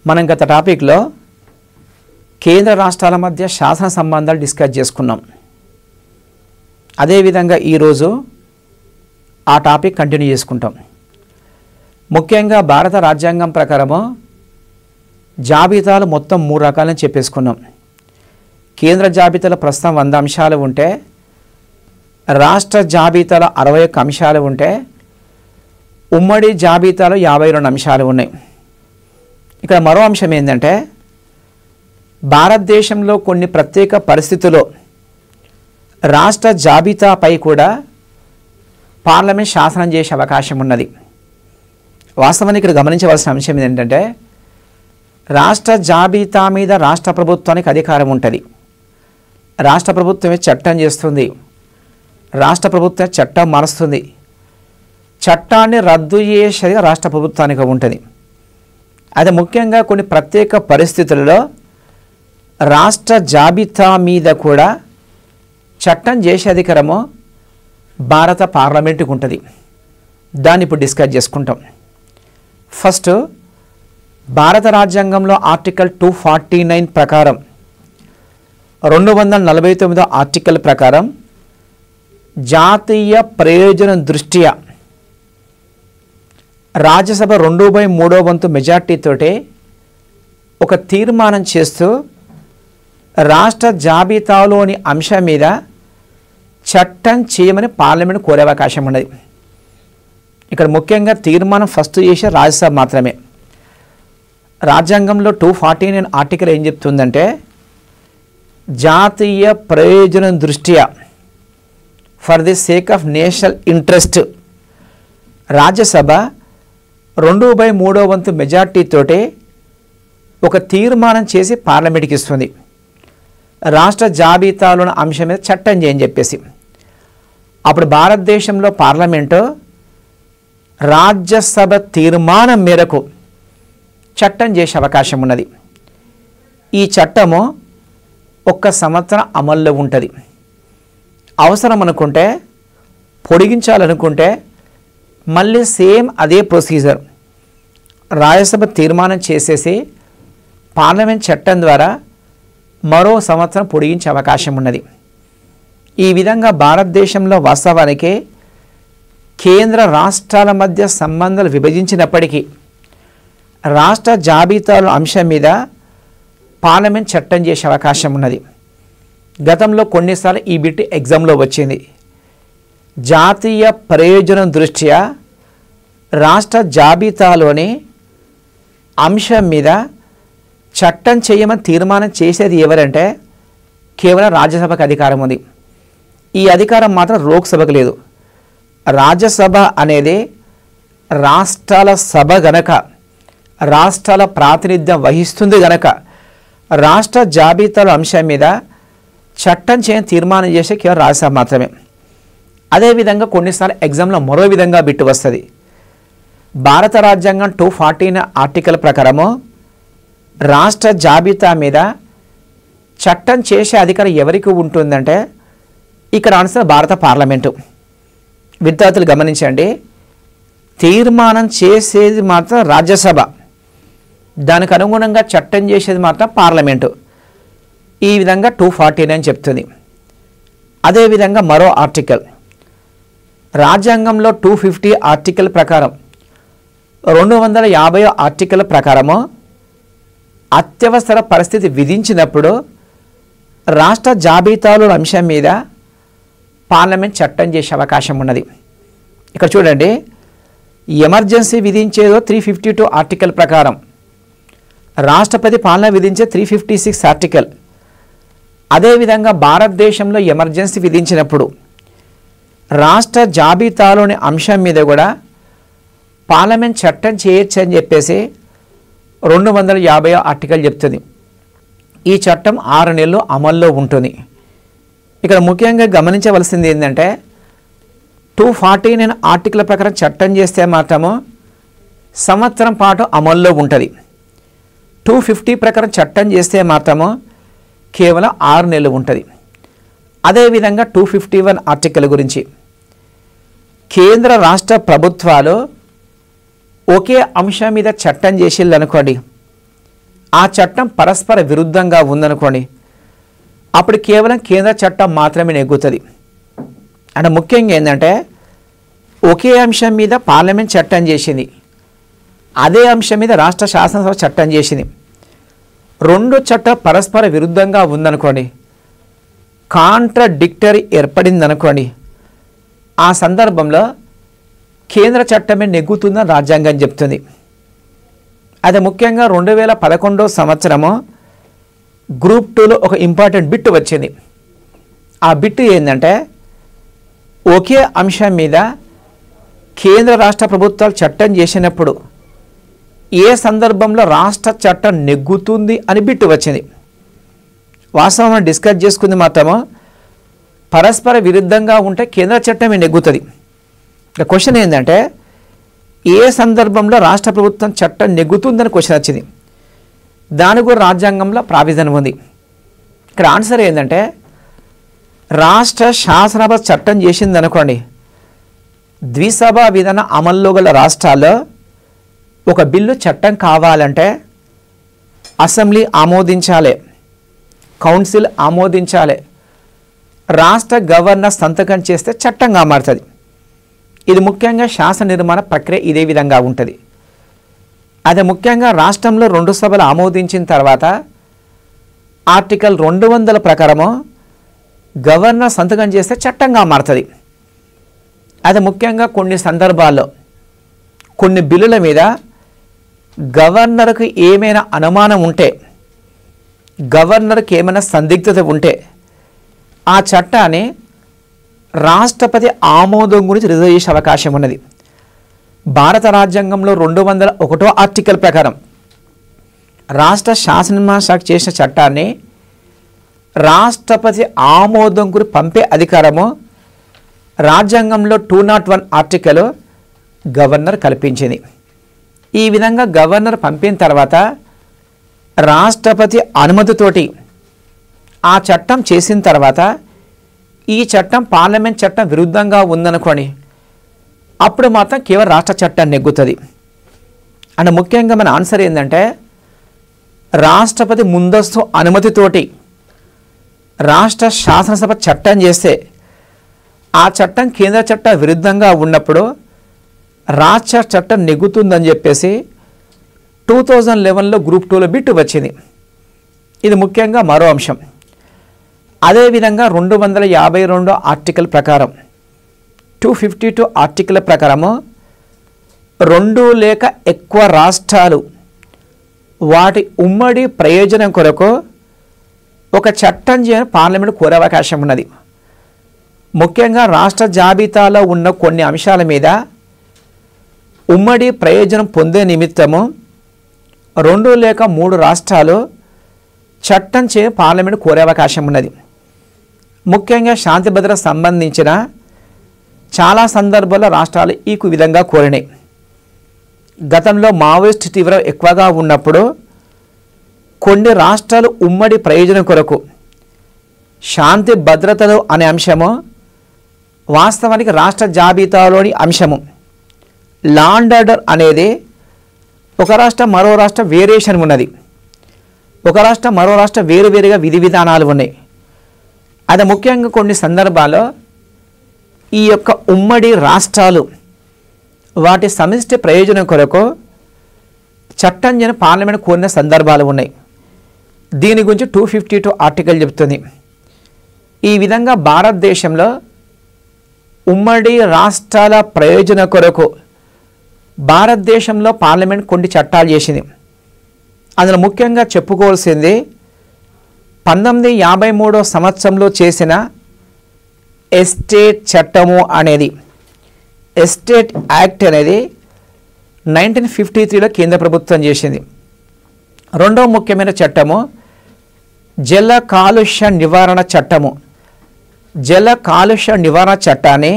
మనం గత టాపిక్లో కేంద్ర రాష్ట్రాల మధ్య శాసన సంబంధాలు డిస్కస్ చేసుకున్నాం. అదేవిధంగా ఈరోజు ఆ టాపిక్ కంటిన్యూ చేసుకుంటాం. ముఖ్యంగా భారత రాజ్యాంగం ప్రకారము జాబితాలు మొత్తం 3 రకాలని చెప్పేసుకున్నాం. కేంద్ర జాబితాలో ప్రస్తుతం 100 అంశాలు ఉంటే, రాష్ట్ర జాబితాలో 61 అంశాలు ఉంటే, ఉమ్మడి జాబితాలో 52 అంశాలు ఉన్నాయి. ఇక్కడ మరో అంశం ఏంటంటే, భారతదేశంలో కొన్ని ప్రత్యేక పరిస్థితుల్లో రాష్ట్ర జాబితాపై కూడా పార్లమెంట్ శాసనం చేసే అవకాశం ఉన్నది. వాస్తవానికి ఇక్కడ గమనించవలసిన అంశం ఏంటంటే, రాష్ట్ర జాబితా మీద రాష్ట్ర ప్రభుత్వానికి అధికారం ఉంటుంది. రాష్ట్ర ప్రభుత్వమే చట్టం చేస్తుంది, రాష్ట్ర ప్రభుత్వం చట్టం మారుస్తుంది, చట్టాన్ని రద్దు చేసేది రాష్ట్ర ప్రభుత్వానికి ఉంటుంది. అది ముఖ్యంగా కొన్ని ప్రత్యేక పరిస్థితులలో రాష్ట్ర జాబితా మీద కూడా చట్టం చేసే అధికారము భారత పార్లమెంటుకు ఉంటుంది. దాన్ని ఇప్పుడు డిస్కస్ చేసుకుంటాం. ఫస్ట్, భారత రాజ్యాంగంలో ఆర్టికల్ 249 ప్రకారం 249 ఆర్టికల్ ప్రకారం జాతీయ ప్రయోజనం దృష్ట్యా రాజ్యసభ 2/3 మెజార్టీతోటి ఒక తీర్మానం చేస్తూ రాష్ట్ర జాబితాలోని అంశం మీద చట్టం చేయమని పార్లమెంట్ కోరే అవకాశం ఉన్నది. ఇక్కడ ముఖ్యంగా తీర్మానం ఫస్ట్ చేసే రాజ్యసభ మాత్రమే. రాజ్యాంగంలో 249 ఆర్టికల్ ఏం చెప్తుందంటే, జాతీయ ప్రయోజనం దృష్ట్యా for the sake of national interest Rajya Sabha 2/3 మెజార్టీతోటి ఒక తీర్మానం చేసి పార్లమెంట్కి ఇస్తుంది, రాష్ట్ర జాబితాలోని అంశం మీద చట్టం చేయని చెప్పేసి. అప్పుడు భారతదేశంలో పార్లమెంటు రాజ్యసభ తీర్మానం మేరకు చట్టం చేసే అవకాశం ఉన్నది. ఈ చట్టము 1 సంవత్సరం అమల్లో ఉంటుంది. అవసరం అనుకుంటే, పొడిగించాలనుకుంటే మళ్ళీ సేమ్ అదే ప్రొసీజర్ రాజ్యసభ తీర్మానం చేసేసి పార్లమెంట్ చట్టం ద్వారా మరో సంవత్సరం పొడిగించే అవకాశం ఉన్నది. ఈ విధంగా భారతదేశంలో వాస్తవానికి కేంద్ర రాష్ట్రాల మధ్య సంబంధాలు విభజించినప్పటికీ రాష్ట్ర జాబితాల అంశం మీద పార్లమెంట్ చట్టం చేసే అవకాశం ఉన్నది. గతంలో కొన్నిసార్లు ఈ బిట్ ఎగ్జామ్లో వచ్చింది. జాతీయ ప్రయోజనం దృష్ట్యా రాష్ట్ర జాబితాలోని అంశం మీద చట్టం చేయమని తీర్మానం చేసేది ఎవరంటే కేవలం రాజ్యసభకు అధికారం ఉంది. ఈ అధికారం మాత్రం లోక్సభకు లేదు. రాజ్యసభ అనేది రాష్ట్రాల సభ గనక, రాష్ట్రాల ప్రాతినిధ్యం వహిస్తుంది గనక రాష్ట్ర జాబితాల అంశం మీద చట్టం చేయని తీర్మానం చేసే కేవలం రాజ్యసభ మాత్రమే. అదేవిధంగా కొన్నిసార్లు ఎగ్జామ్లో మరో విధంగా బిట్టు వస్తుంది. భారత రాజ్యాంగం 249 ఆర్టికల్ ప్రకారము రాష్ట్ర జాబితా మీద చట్టం చేసే అధికారం ఎవరికి ఉంటుందంటే ఇక్కడ ఆన్సర్ భారత పార్లమెంటు. విద్యార్థులు గమనించండి, తీర్మానం చేసేది మాత్రం రాజ్యసభ, దానికి అనుగుణంగా చట్టం చేసేది మాత్రం పార్లమెంటు. ఈ విధంగా 249 చెప్తుంది. అదేవిధంగా మరో ఆర్టికల్ రాజ్యాంగంలో 250 ఆర్టికల్ ప్రకారం 250 ఆర్టికల్ ప్రకారము అత్యవసర పరిస్థితి విధించినప్పుడు రాష్ట్ర జాబితాలో అంశం మీద పార్లమెంట్ చట్టం చేసే అవకాశం ఉన్నది. ఇక్కడ చూడండి, ఎమర్జెన్సీ విధించేదో 352 ఆర్టికల్ ప్రకారం, రాష్ట్రపతి పాలన విధించే 356 ఆర్టికల్. అదేవిధంగా భారతదేశంలో ఎమర్జెన్సీ విధించినప్పుడు రాష్ట్ర జాబితాలోని అంశం మీద కూడా పార్లమెంట్ చట్టం చేయొచ్చు అని చెప్పేసి 250 ఆర్టికల్ చెప్తుంది. ఈ చట్టం 6 నెలలు అమల్లో ఉంటుంది. ఇక్కడ ముఖ్యంగా గమనించవలసింది ఏంటంటే, 249 ఆర్టికల్ ప్రకారం చట్టం చేస్తే మాత్రము సంవత్సరం పాటు అమల్లో ఉంటుంది. 250 ప్రకారం చట్టం చేస్తే మాత్రము కేవలం 6 నెలలు ఉంటుంది. అదేవిధంగా 251 ఆర్టికల్ గురించి, కేంద్ర రాష్ట్ర ప్రభుత్వాలు ఒకే అంశం మీద చట్టం చేసిల్లు అనుకోండి, ఆ చట్టం పరస్పర విరుద్ధంగా ఉందనుకోండి, అప్పుడు కేవలం కేంద్ర చట్టం మాత్రమే నెగ్గుతుంది. అంటే ముఖ్యంగా ఏంటంటే ఒకే అంశం మీద పార్లమెంట్ చట్టం చేసింది, అదే అంశం మీద రాష్ట్ర శాసనసభ చట్టం చేసింది. రెండు చట్టాలు పరస్పర విరుద్ధంగా ఉందనుకోండి, కాంట్రడిక్టరీ ఏర్పడిందనుకోండి, ఆ సందర్భంలో కేంద్ర చట్టమే నెగ్గుతుందని రాజ్యాంగం చెప్తుంది. అది ముఖ్యంగా 2011 సంవత్సరము గ్రూప్ 2లో ఒక ఇంపార్టెంట్ బిట్ వచ్చింది. ఆ బిట్ ఏంటంటే ఒకే అంశం మీద కేంద్ర రాష్ట్ర ప్రభుత్వాలు చట్టం చేసినప్పుడు ఏ సందర్భంలో రాష్ట్ర చట్టం నెగ్గుతుంది అని బిట్టు వచ్చింది. వాస్తవం డిస్కస్ చేసుకుంది మాత్రము పరస్పర విరుద్ధంగా ఉంటే కేంద్ర చట్టమే నెగ్గుతుంది. ఇక క్వశ్చన్ ఏంటంటే ఏ సందర్భంలో రాష్ట్ర ప్రభుత్వం చట్టం నెగ్గుతుందని క్వశ్చన్ వచ్చింది. దాని కూడా రాజ్యాంగంలో ప్రావిజన్ ఉంది. ఇక్కడ ఆన్సర్ ఏంటంటే రాష్ట్ర శాసనసభ చట్టం చేసింది అనుకోండి, ద్విసభ విధాన అమల్లో గల రాష్ట్రాల్లో ఒక బిల్లు చట్టం కావాలంటే అసెంబ్లీ ఆమోదించాలి, కౌన్సిల్ ఆమోదించాలి, రాష్ట్ర గవర్నర్ సంతకం చేస్తే చట్టంగా మారుతుంది. ఇది ముఖ్యంగా శాసన నిర్మాణ ప్రక్రియ ఇదే విధంగా ఉంటుంది. అదే ముఖ్యంగా రాష్ట్రంలో 2 సభలు ఆమోదించిన తర్వాత ఆర్టికల్ 200 ప్రకారము గవర్నర్ సంతకం చేస్తే చట్టంగా మారుతుంది. అదే ముఖ్యంగా కొన్ని సందర్భాల్లో కొన్ని బిల్లుల మీద గవర్నర్కు ఏమైనా అనుమానం ఉంటే, గవర్నర్కి ఏమైనా సందిగ్ధత ఉంటే ఆ చట్టాన్ని రాష్ట్రపతి ఆమోదం గురించి రిజర్వ్ చేసే అవకాశం ఉన్నది. భారత రాజ్యాంగంలో 201వ ఆర్టికల్ ప్రకారం రాష్ట్ర శాసననిర్మాణ శాఖ చేసిన చట్టాన్ని రాష్ట్రపతి ఆమోదం గురించి పంపే అధికారము రాజ్యాంగంలో 201 ఆర్టికల్ గవర్నర్ కల్పించింది. ఈ విధంగా గవర్నర్ పంపిన తర్వాత రాష్ట్రపతి అనుమతితోటి ఆ చట్టం చేసిన తర్వాత ఈ చట్టం పార్లమెంట్ చట్టం విరుద్ధంగా ఉందనుకోండి, అప్పుడు మాత్రం కేవలం రాష్ట్ర చట్టాన్ని నెగ్గుతుంది. అంటే ముఖ్యంగా మన ఆన్సర్ ఏంటంటే రాష్ట్రపతి ముందస్తు అనుమతితోటి రాష్ట్ర శాసనసభ చట్టం చేస్తే ఆ చట్టం కేంద్ర చట్ట విరుద్ధంగా ఉన్నప్పుడు రాష్ట్ర చట్టం నెగ్గుతుందని చెప్పేసి 2011లో గ్రూప్ 2లో బిట్టు వచ్చింది. ఇది ముఖ్యంగా మరో అంశం. అదేవిధంగా 252 ఆర్టికల్ ప్రకారం 252 ఆర్టికల్ ప్రకారము 2 లేక ఎక్కువ రాష్ట్రాలు వాటి ఉమ్మడి ప్రయోజనం కొరకు ఒక చట్టం చేయని పార్లమెంట్ కోరే అవకాశం ఉన్నది. ముఖ్యంగా రాష్ట్ర జాబితాలో ఉన్న కొన్ని అంశాల మీద ఉమ్మడి ప్రయోజనం పొందే నిమిత్తము 2 లేక 3 రాష్ట్రాలు చట్టం చేయని పార్లమెంట్ కోరే అవకాశం ఉన్నది. ముఖ్యంగా శాంతి భద్రత సంబంధించిన చాలా సందర్భాల్లో రాష్ట్రాలు ఈ విధంగా కోరినాయి. గతంలో మావోయిస్ట్ తీవ్రం ఎక్కువగా ఉన్నప్పుడు కొన్ని రాష్ట్రాలు ఉమ్మడి ప్రయోజనం కొరకు శాంతి భద్రతలు అనే అంశము వాస్తవానికి రాష్ట్ర జాబితాలోని అంశము. లా అండ్ ఆర్డర్ అనేది ఒక రాష్ట్రం మరో రాష్ట్రం వేరియేషన్ ఉన్నది, ఒక రాష్ట్రం మరో రాష్ట్రం వేరువేరుగా విధి విధానాలు ఉన్నాయి. అది ముఖ్యంగా కొన్ని సందర్భాల్లో ఈ యొక్క ఉమ్మడి రాష్ట్రాలు వాటి సమిష్టి ప్రయోజనం కొరకు చట్టం చేయని పార్లమెంట్ కోరిన సందర్భాలు ఉన్నాయి. దీని గురించి 252 ఆర్టికల్ చెప్తుంది. ఈ విధంగా భారతదేశంలో ఉమ్మడి రాష్ట్రాల ప్రయోజన కొరకు భారతదేశంలో పార్లమెంట్ కొన్ని చట్టాలు చేసింది. అందులో ముఖ్యంగా చెప్పుకోవాల్సింది 1953 సంవత్సరంలో చేసిన ఎస్టేట్ చట్టము అనేది, ఎస్టేట్ యాక్ట్ అనేది 1953లో కేంద్ర ప్రభుత్వం చేసింది. రెండవ ముఖ్యమైన చట్టము జల కాలుష్య నివారణ చట్టము. జల కాలుష్య నివారణ చట్టాన్ని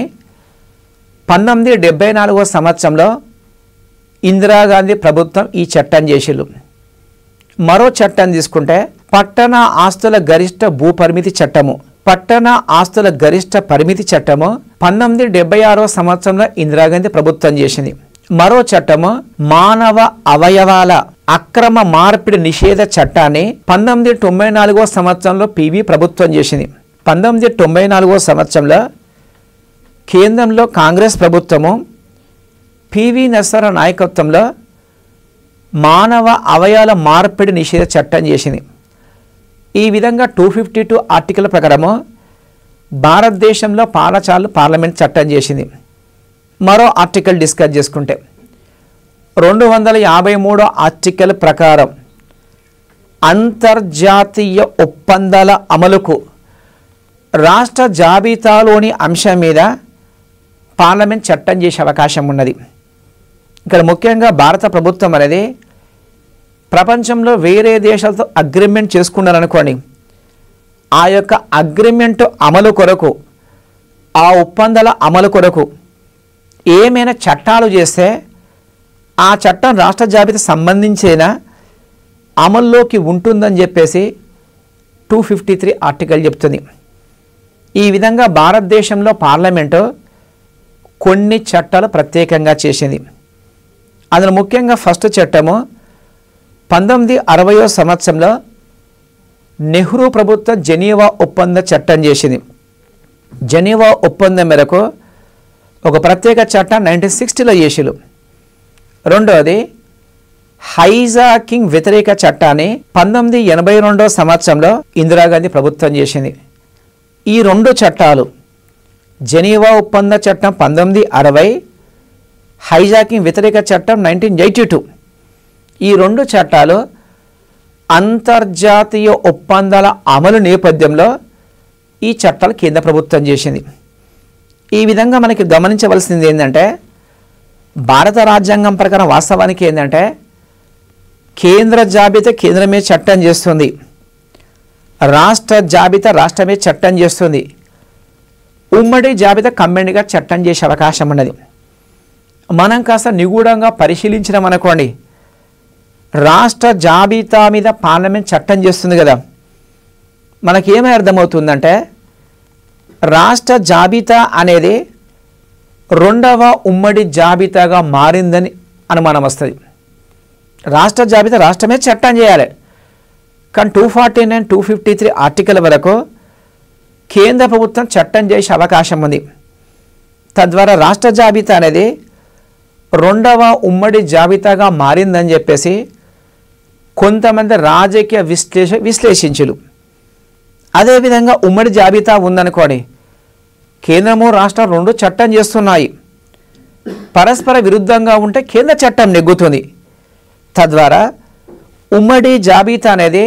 1974 సంవత్సరంలో ఇందిరాగాంధీ ప్రభుత్వం ఈ చట్టం చేసిళ్ళు. మరో చట్టం తీసుకుంటే పట్టణ ఆస్తుల గరిష్ట భూ పరిమితి చట్టము. పట్టణ ఆస్తుల గరిష్ట పరిమితి చట్టము 1976 సంవత్సరంలో ఇందిరాగాంధీ ప్రభుత్వం చేసింది. మరో చట్టము మానవ అవయవాల అక్రమ మార్పిడి నిషేధ చట్టాన్ని 1994 సంవత్సరంలో పివి ప్రభుత్వం చేసింది. 1994 సంవత్సరంలో కేంద్రంలో కాంగ్రెస్ ప్రభుత్వము పివి నరసింహారావు నాయకత్వంలో మానవ అవయవాల మార్పిడి నిషేధ చట్టం చేసింది. ఈ విధంగా 252 ఆర్టికల్ ప్రకారము భారతదేశంలో పార్లమెంట్ చట్టం చేసింది. మరో ఆర్టికల్ డిస్కస్ చేసుకుంటే 253 ఆర్టికల్ ప్రకారం అంతర్జాతీయ ఒప్పందాల అమలుకు రాష్ట్ర జాబితాలోని అంశం మీద పార్లమెంట్ చట్టం చేసే అవకాశం ఉన్నది. ఇక్కడ ముఖ్యంగా భారత ప్రభుత్వం అనేది ప్రపంచంలో వేరే దేశాలతో అగ్రిమెంట్ చేసుకున్నారనుకోండి, ఆ యొక్క అగ్రిమెంట్ అమలు కొరకు, ఆ ఒప్పందాల అమలు కొరకు ఏమైనా చట్టాలు చేస్తే ఆ చట్టం రాష్ట్ర జాబితా సంబంధించిన అమల్లోకి ఉంటుందని చెప్పేసి 253 ఆర్టికల్ చెప్తుంది. ఈ విధంగా భారతదేశంలో పార్లమెంటు కొన్ని చట్టాలు ప్రత్యేకంగా చేసింది. అందులో ముఖ్యంగా ఫస్ట్ చట్టము 1960 సంవత్సరంలో నెహ్రూ ప్రభుత్వం జెనీవా ఒప్పంద చట్టం చేసింది. జెనీవా ఒప్పందం మేరకు ఒక ప్రత్యేక చట్టం 1960లో చేసిరు. రెండవది హైజాకింగ్ వ్యతిరేక చట్టాన్ని 1982 సంవత్సరంలో ఇందిరాగాంధీ ప్రభుత్వం చేసింది. ఈ రెండు చట్టాలు జెనీవా ఒప్పంద చట్టం 1960, హైజాకింగ్ వ్యతిరేక చట్టం 1982, ఈ రెండు చట్టాలు అంతర్జాతీయ ఒప్పందాల అమలు నేపథ్యంలో ఈ చట్టాలు కేంద్ర ప్రభుత్వం చేసింది. ఈ విధంగా మనకి గమనించవలసింది ఏంటంటే, భారత రాజ్యాంగం ప్రకారం వాస్తవానికి ఏంటంటే కేంద్ర జాబితా కేంద్రమే చట్టం చేస్తుంది, రాష్ట్ర జాబితా రాష్ట్రమే చట్టం చేస్తుంది, ఉమ్మడి జాబితా కంబైన్డ్గా చట్టం చేసే అవకాశం ఉన్నది. మనం కాస్త నిగూఢంగా పరిశీలించినామనుకోండి, రాష్ట్ర జాబితా మీద పార్లమెంట్ చట్టం చేస్తుంది కదా, మనకేమీ అర్థమవుతుందంటే రాష్ట్ర జాబితా అనేది రెండవ ఉమ్మడి జాబితాగా మారిందని అనుమానం వస్తుంది. రాష్ట్ర జాబితా రాష్ట్రమే చట్టం చేయాలి, కానీ 249, 253 ఆర్టికల్ వరకు కేంద్ర ప్రభుత్వం చట్టం చేసే అవకాశం ఉంది. తద్వారా రాష్ట్ర జాబితా అనేది రెండవ ఉమ్మడి జాబితాగా మారిందని చెప్పేసి కొంతమంది రాజకీయ విశ్లేషించులు. అదేవిధంగా ఉమ్మడి జాబితా ఉందనుకోండి, కేంద్రము రాష్ట్రం రెండు చట్టం చేస్తున్నాయి, పరస్పర విరుద్ధంగా ఉంటే కేంద్ర చట్టం నెగ్గుతుంది. తద్వారా ఉమ్మడి జాబితా అనేది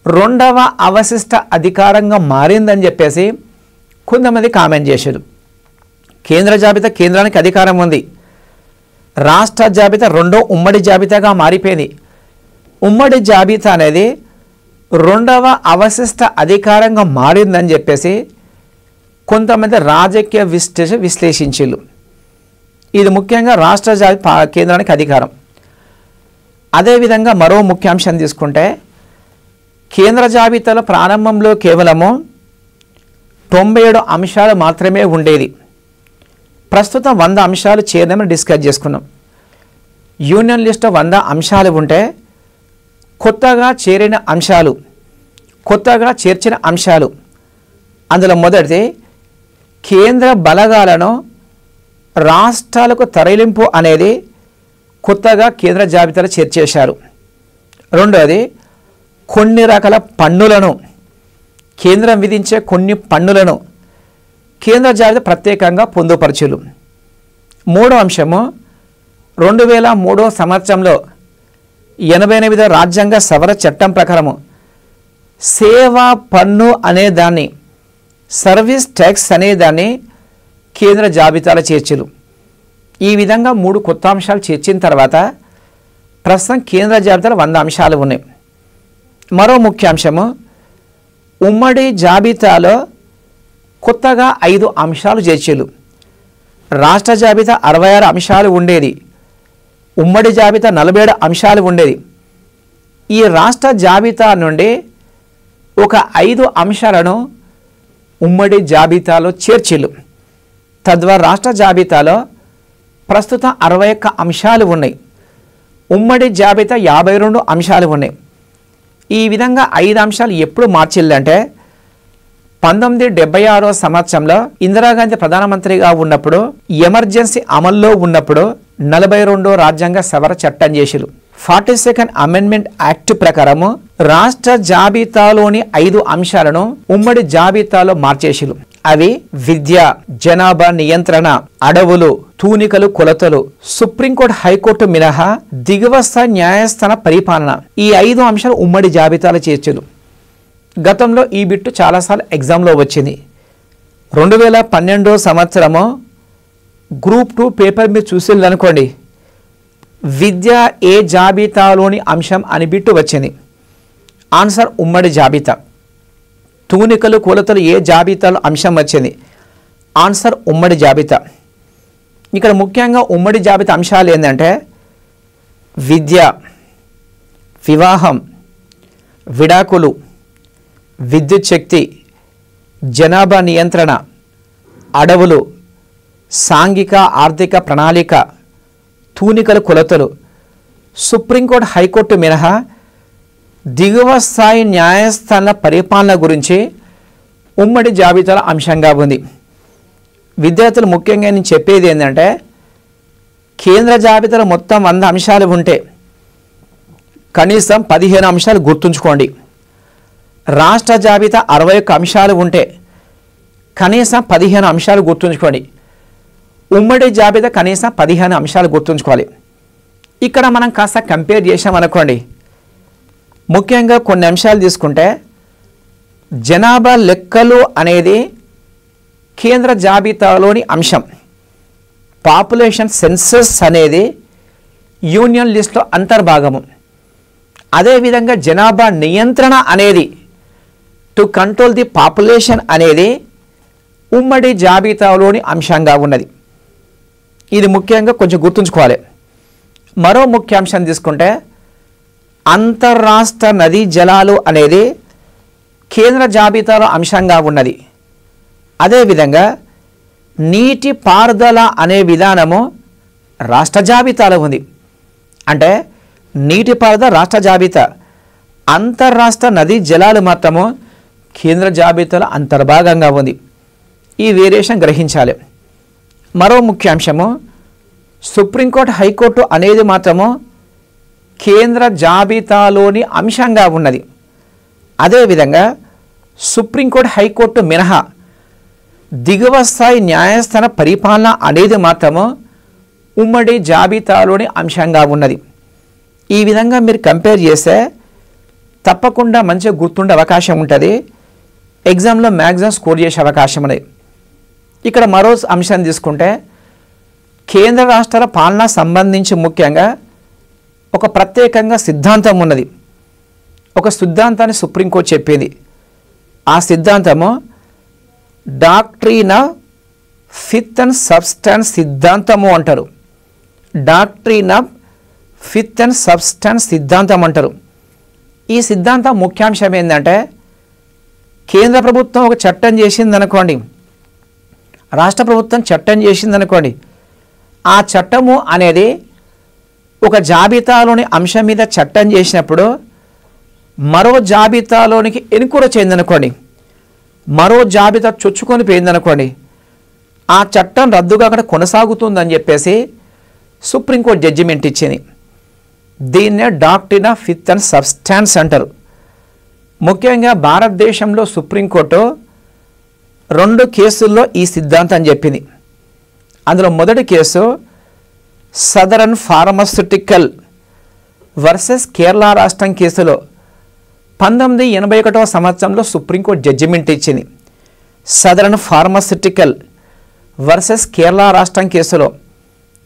రెండవ అవశిష్ట అధికారంగా మారిందని చెప్పేసి కొంతమంది కామెంట్ చేశారు. కేంద్ర జాబితా కేంద్రానికి అధికారం ఉంది, రాష్ట్ర జాబితా రెండో ఉమ్మడి జాబితాగా మారిపోయింది. ఉమ్మడి జాబితా అనేది రెండవ అవశిష్ట అధికారంగా మారిందని చెప్పేసి కొంతమంది రాజకీయ విశ్లేషించారు. ఇది ముఖ్యంగా రాష్ట్ర జాబితా కేంద్రానికి అధికారం. అదేవిధంగా మరో ముఖ్యాంశం తీసుకుంటే, కేంద్ర జాబితాలో ప్రారంభంలో కేవలము 97 అంశాలు మాత్రమే ఉండేది. ప్రస్తుతం 100 అంశాలు చేరమని డిస్కస్ చేసుకున్నాం. యూనియన్ లిస్ట్లో 100 అంశాలు ఉంటే కొత్తగా చేరిన అంశాలు, కొత్తగా చేర్చిన అంశాలు, అందులో మొదటిది కేంద్ర బలగాలను రాష్ట్రాలకు తరలింపు అనేది కొత్తగా కేంద్ర జాబితాలో చేర్చేశారు. రెండవది కొన్ని రకాల పన్నులను, కేంద్రం విధించే కొన్ని పన్నులను కేంద్ర జాబితా ప్రత్యేకంగా పొందుపరచులు. మూడో అంశము 2003 సంవత్సరంలో 88వ రాజ్యాంగ సవరణ చట్టం ప్రకారము సేవా పన్ను అనేదాన్ని, సర్వీస్ ట్యాక్స్ అనేదాన్ని కేంద్ర జాబితాలో చేర్చులు. ఈ విధంగా 3 కొత్త అంశాలు చేర్చిన తర్వాత ప్రస్తుతం కేంద్ర జాబితాలో 100 అంశాలు ఉన్నాయి. మరో ముఖ్యాంశము ఉమ్మడి జాబితాలో కొత్తగా 5 అంశాలు చేర్చులు. రాష్ట్ర జాబితా 66 అంశాలు ఉండేది, ఉమ్మడి జాబితా 47 అంశాలు ఉండేది. ఈ రాష్ట్ర జాబితా నుండి ఒక 5 అంశాలను ఉమ్మడి జాబితాలో చేర్చిలు. తద్వారా రాష్ట్ర జాబితాలో ప్రస్తుతం 61 అంశాలు ఉన్నాయి. ఉమ్మడి జాబితా 52 అంశాలు ఉన్నాయి. ఈ విధంగా 5 అంశాలు ఎప్పుడు మార్చిల్లంటే 1976 సంవత్సరంలో ఇందిరాగాంధీ ప్రధానమంత్రిగా ఉన్నప్పుడు ఎమర్జెన్సీ అమల్లో ఉన్నప్పుడు 42 రాజ్యాంగ సవరణ చట్టం చేసిరు. 42nd అమెండ్మెంట్ యాక్ట్ ప్రకారము రాష్ట్ర జాబితాలోని 5 అంశాలను ఉమ్మడి జాబితాలో మార్చేసిరు. అవి విద్య, జనాభా నియంత్రణ, అడవులు, తూనికలు, కొలతలు, సుప్రీంకోర్టు, హైకోర్టు మినహా దిగువ స్థాయి న్యాయస్థాన పరిపాలన. ఈ 5 అంశాలు ఉమ్మడి జాబితాలో చేర్చారు. గతంలో ఈ బిట్టు చాలాసార్లు ఎగ్జామ్లో వచ్చింది. 2012 సంవత్సరము గ్రూప్ 2 పేపర్ మీరు చూసిందనుకోండి, విద్య ఏ జాబితాలోని అంశం అని బిట్టు వచ్చింది. ఆన్సర్ ఉమ్మడి జాబితా. తూనికలు, కొలతలు ఏ జాబితాలో అంశం వచ్చింది. ఆన్సర్ ఉమ్మడి జాబితా. ఇక్కడ ముఖ్యంగా ఉమ్మడి జాబితా అంశాలు ఏంటంటే విద్య, వివాహం, విడాకులు, విద్యుత్ శక్తి, జనాభా నియంత్రణ, అడవులు, సాంఘిక ఆర్థిక ప్రణాళిక, తూనికల కొలతలు, సుప్రీంకోర్టు, హైకోర్టు మినహా దిగువ స్థాయి న్యాయస్థానాల పరిపాలన గురించి ఉమ్మడి జాబితాల అంశంగా ఉంది. విద్యార్థులు ముఖ్యంగా నేను చెప్పేది ఏంటంటే కేంద్ర జాబితాలో మొత్తం 100 అంశాలు ఉంటే కనీసం 15 అంశాలు గుర్తుంచుకోండి. రాష్ట్ర జాబితా 61 అంశాలు ఉంటే కనీసం 15 అంశాలు గుర్తుంచుకోండి. ఉమ్మడి జాబితా కనీసం 15 అంశాలు గుర్తుంచుకోవాలి. ఇక్కడ మనం కాస్త కంపేర్ చేసామనుకోండి, ముఖ్యంగా కొన్ని అంశాలు తీసుకుంటే జనాభా లెక్కలు అనేది కేంద్ర జాబితాలోని అంశం. పాపులేషన్ సెన్సస్ అనేది యూనియన్ లిస్ట్లో అంతర్భాగము. అదేవిధంగా జనాభా నియంత్రణ అనేది టు కంట్రోల్ ది పాపులేషన్ అనేది ఉమ్మడి జాబితాలోని అంశంగా ఉన్నది. ఇది ముఖ్యంగా కొంచెం గుర్తుంచుకోవాలి. మరో ముఖ్యాంశం తీసుకుంటే అంతర్రాష్ట్ర నదీ జలాలు అనేది కేంద్ర జాబితాలో అంశంగా ఉన్నది. అదేవిధంగా నీటి పారుదల అనే విధానము రాష్ట్ర జాబితాలో ఉంది. అంటే నీటిపారుదల రాష్ట్ర జాబితా, అంతర్రాష్ట్ర నదీ జలాలు మాత్రము కేంద్ర జాబితాలో అంతర్భాగంగా ఉంది. ఈ వేరియేషన్ గ్రహించాలి. మరో ముఖ్యాంశము సుప్రీంకోర్టు, హైకోర్టు అనేది మాత్రము కేంద్ర జాబితాలోని అంశంగా ఉన్నది. అదేవిధంగా సుప్రీంకోర్టు, హైకోర్టు మినహా దిగువ స్థాయి న్యాయస్థాన పరిపాలన అనేది మాత్రము ఉమ్మడి జాబితాలోని అంశంగా ఉన్నది. ఈ విధంగా మీరు కంపేర్ చేస్తే తప్పకుండా మంచిగా గుర్తుండే అవకాశం ఉంటుంది. ఎగ్జామ్లో మ్యాక్సిమం స్కోర్ చేసే అవకాశం ఉన్నది. ఇక్కడ మరో అంశం తీసుకుంటే కేంద్ర రాష్ట్రాల పాలన సంబంధించి ముఖ్యంగా ఒక ప్రత్యేకంగా సిద్ధాంతం ఉన్నది. ఒక సిద్ధాంతాన్ని సుప్రీంకోర్టు చెప్పింది. ఆ సిద్ధాంతము డాక్ట్రిన్ ఆఫ్ ఫిత్ అండ్ సబ్స్టాన్స్ సిద్ధాంతము అంటారు. డాక్ట్రిన్ ఆఫ్ ఫిత్ అండ్ సబ్స్టాన్స్ సిద్ధాంతం అంటారు. ఈ సిద్ధాంతం ముఖ్యాంశం ఏంటంటే కేంద్ర ప్రభుత్వం ఒక చట్టం చేసిందనుకోండి, రాష్ట్ర ప్రభుత్వం చట్టం చేసిందనుకోండి, ఆ చట్టము అనేది ఒక జాబితాలోని అంశం మీద చట్టం చేసినప్పుడు మరో జాబితాలోనికి ఎన్కూర చేయిందనుకోండి, మరో జాబితా చొచ్చుకొని పోయిందనుకోండి, ఆ చట్టం రద్దుగా అక్కడ కొనసాగుతుందని చెప్పేసి సుప్రీంకోర్టు జడ్జిమెంట్ ఇచ్చింది. దీన్నే డాక్ట్రిన్ ఆఫ్ ఫిత్ అండ్ సబ్స్టాన్స్ అంటారు. ముఖ్యంగా భారతదేశంలో సుప్రీంకోర్టు 2 కేసుల్లో ఈ సిద్ధాంతం చెప్పింది. అందులో మొదటి case southern pharmaceutical versus Kerala రాష్ట్రం కేసులో 1981 సంవత్సరంలో సుప్రీంకోర్టు జడ్జిమెంట్ ఇచ్చింది. సదరన్ ఫార్మాస్యూటికల్ వర్సెస్ కేరళ రాష్ట్రం కేసులో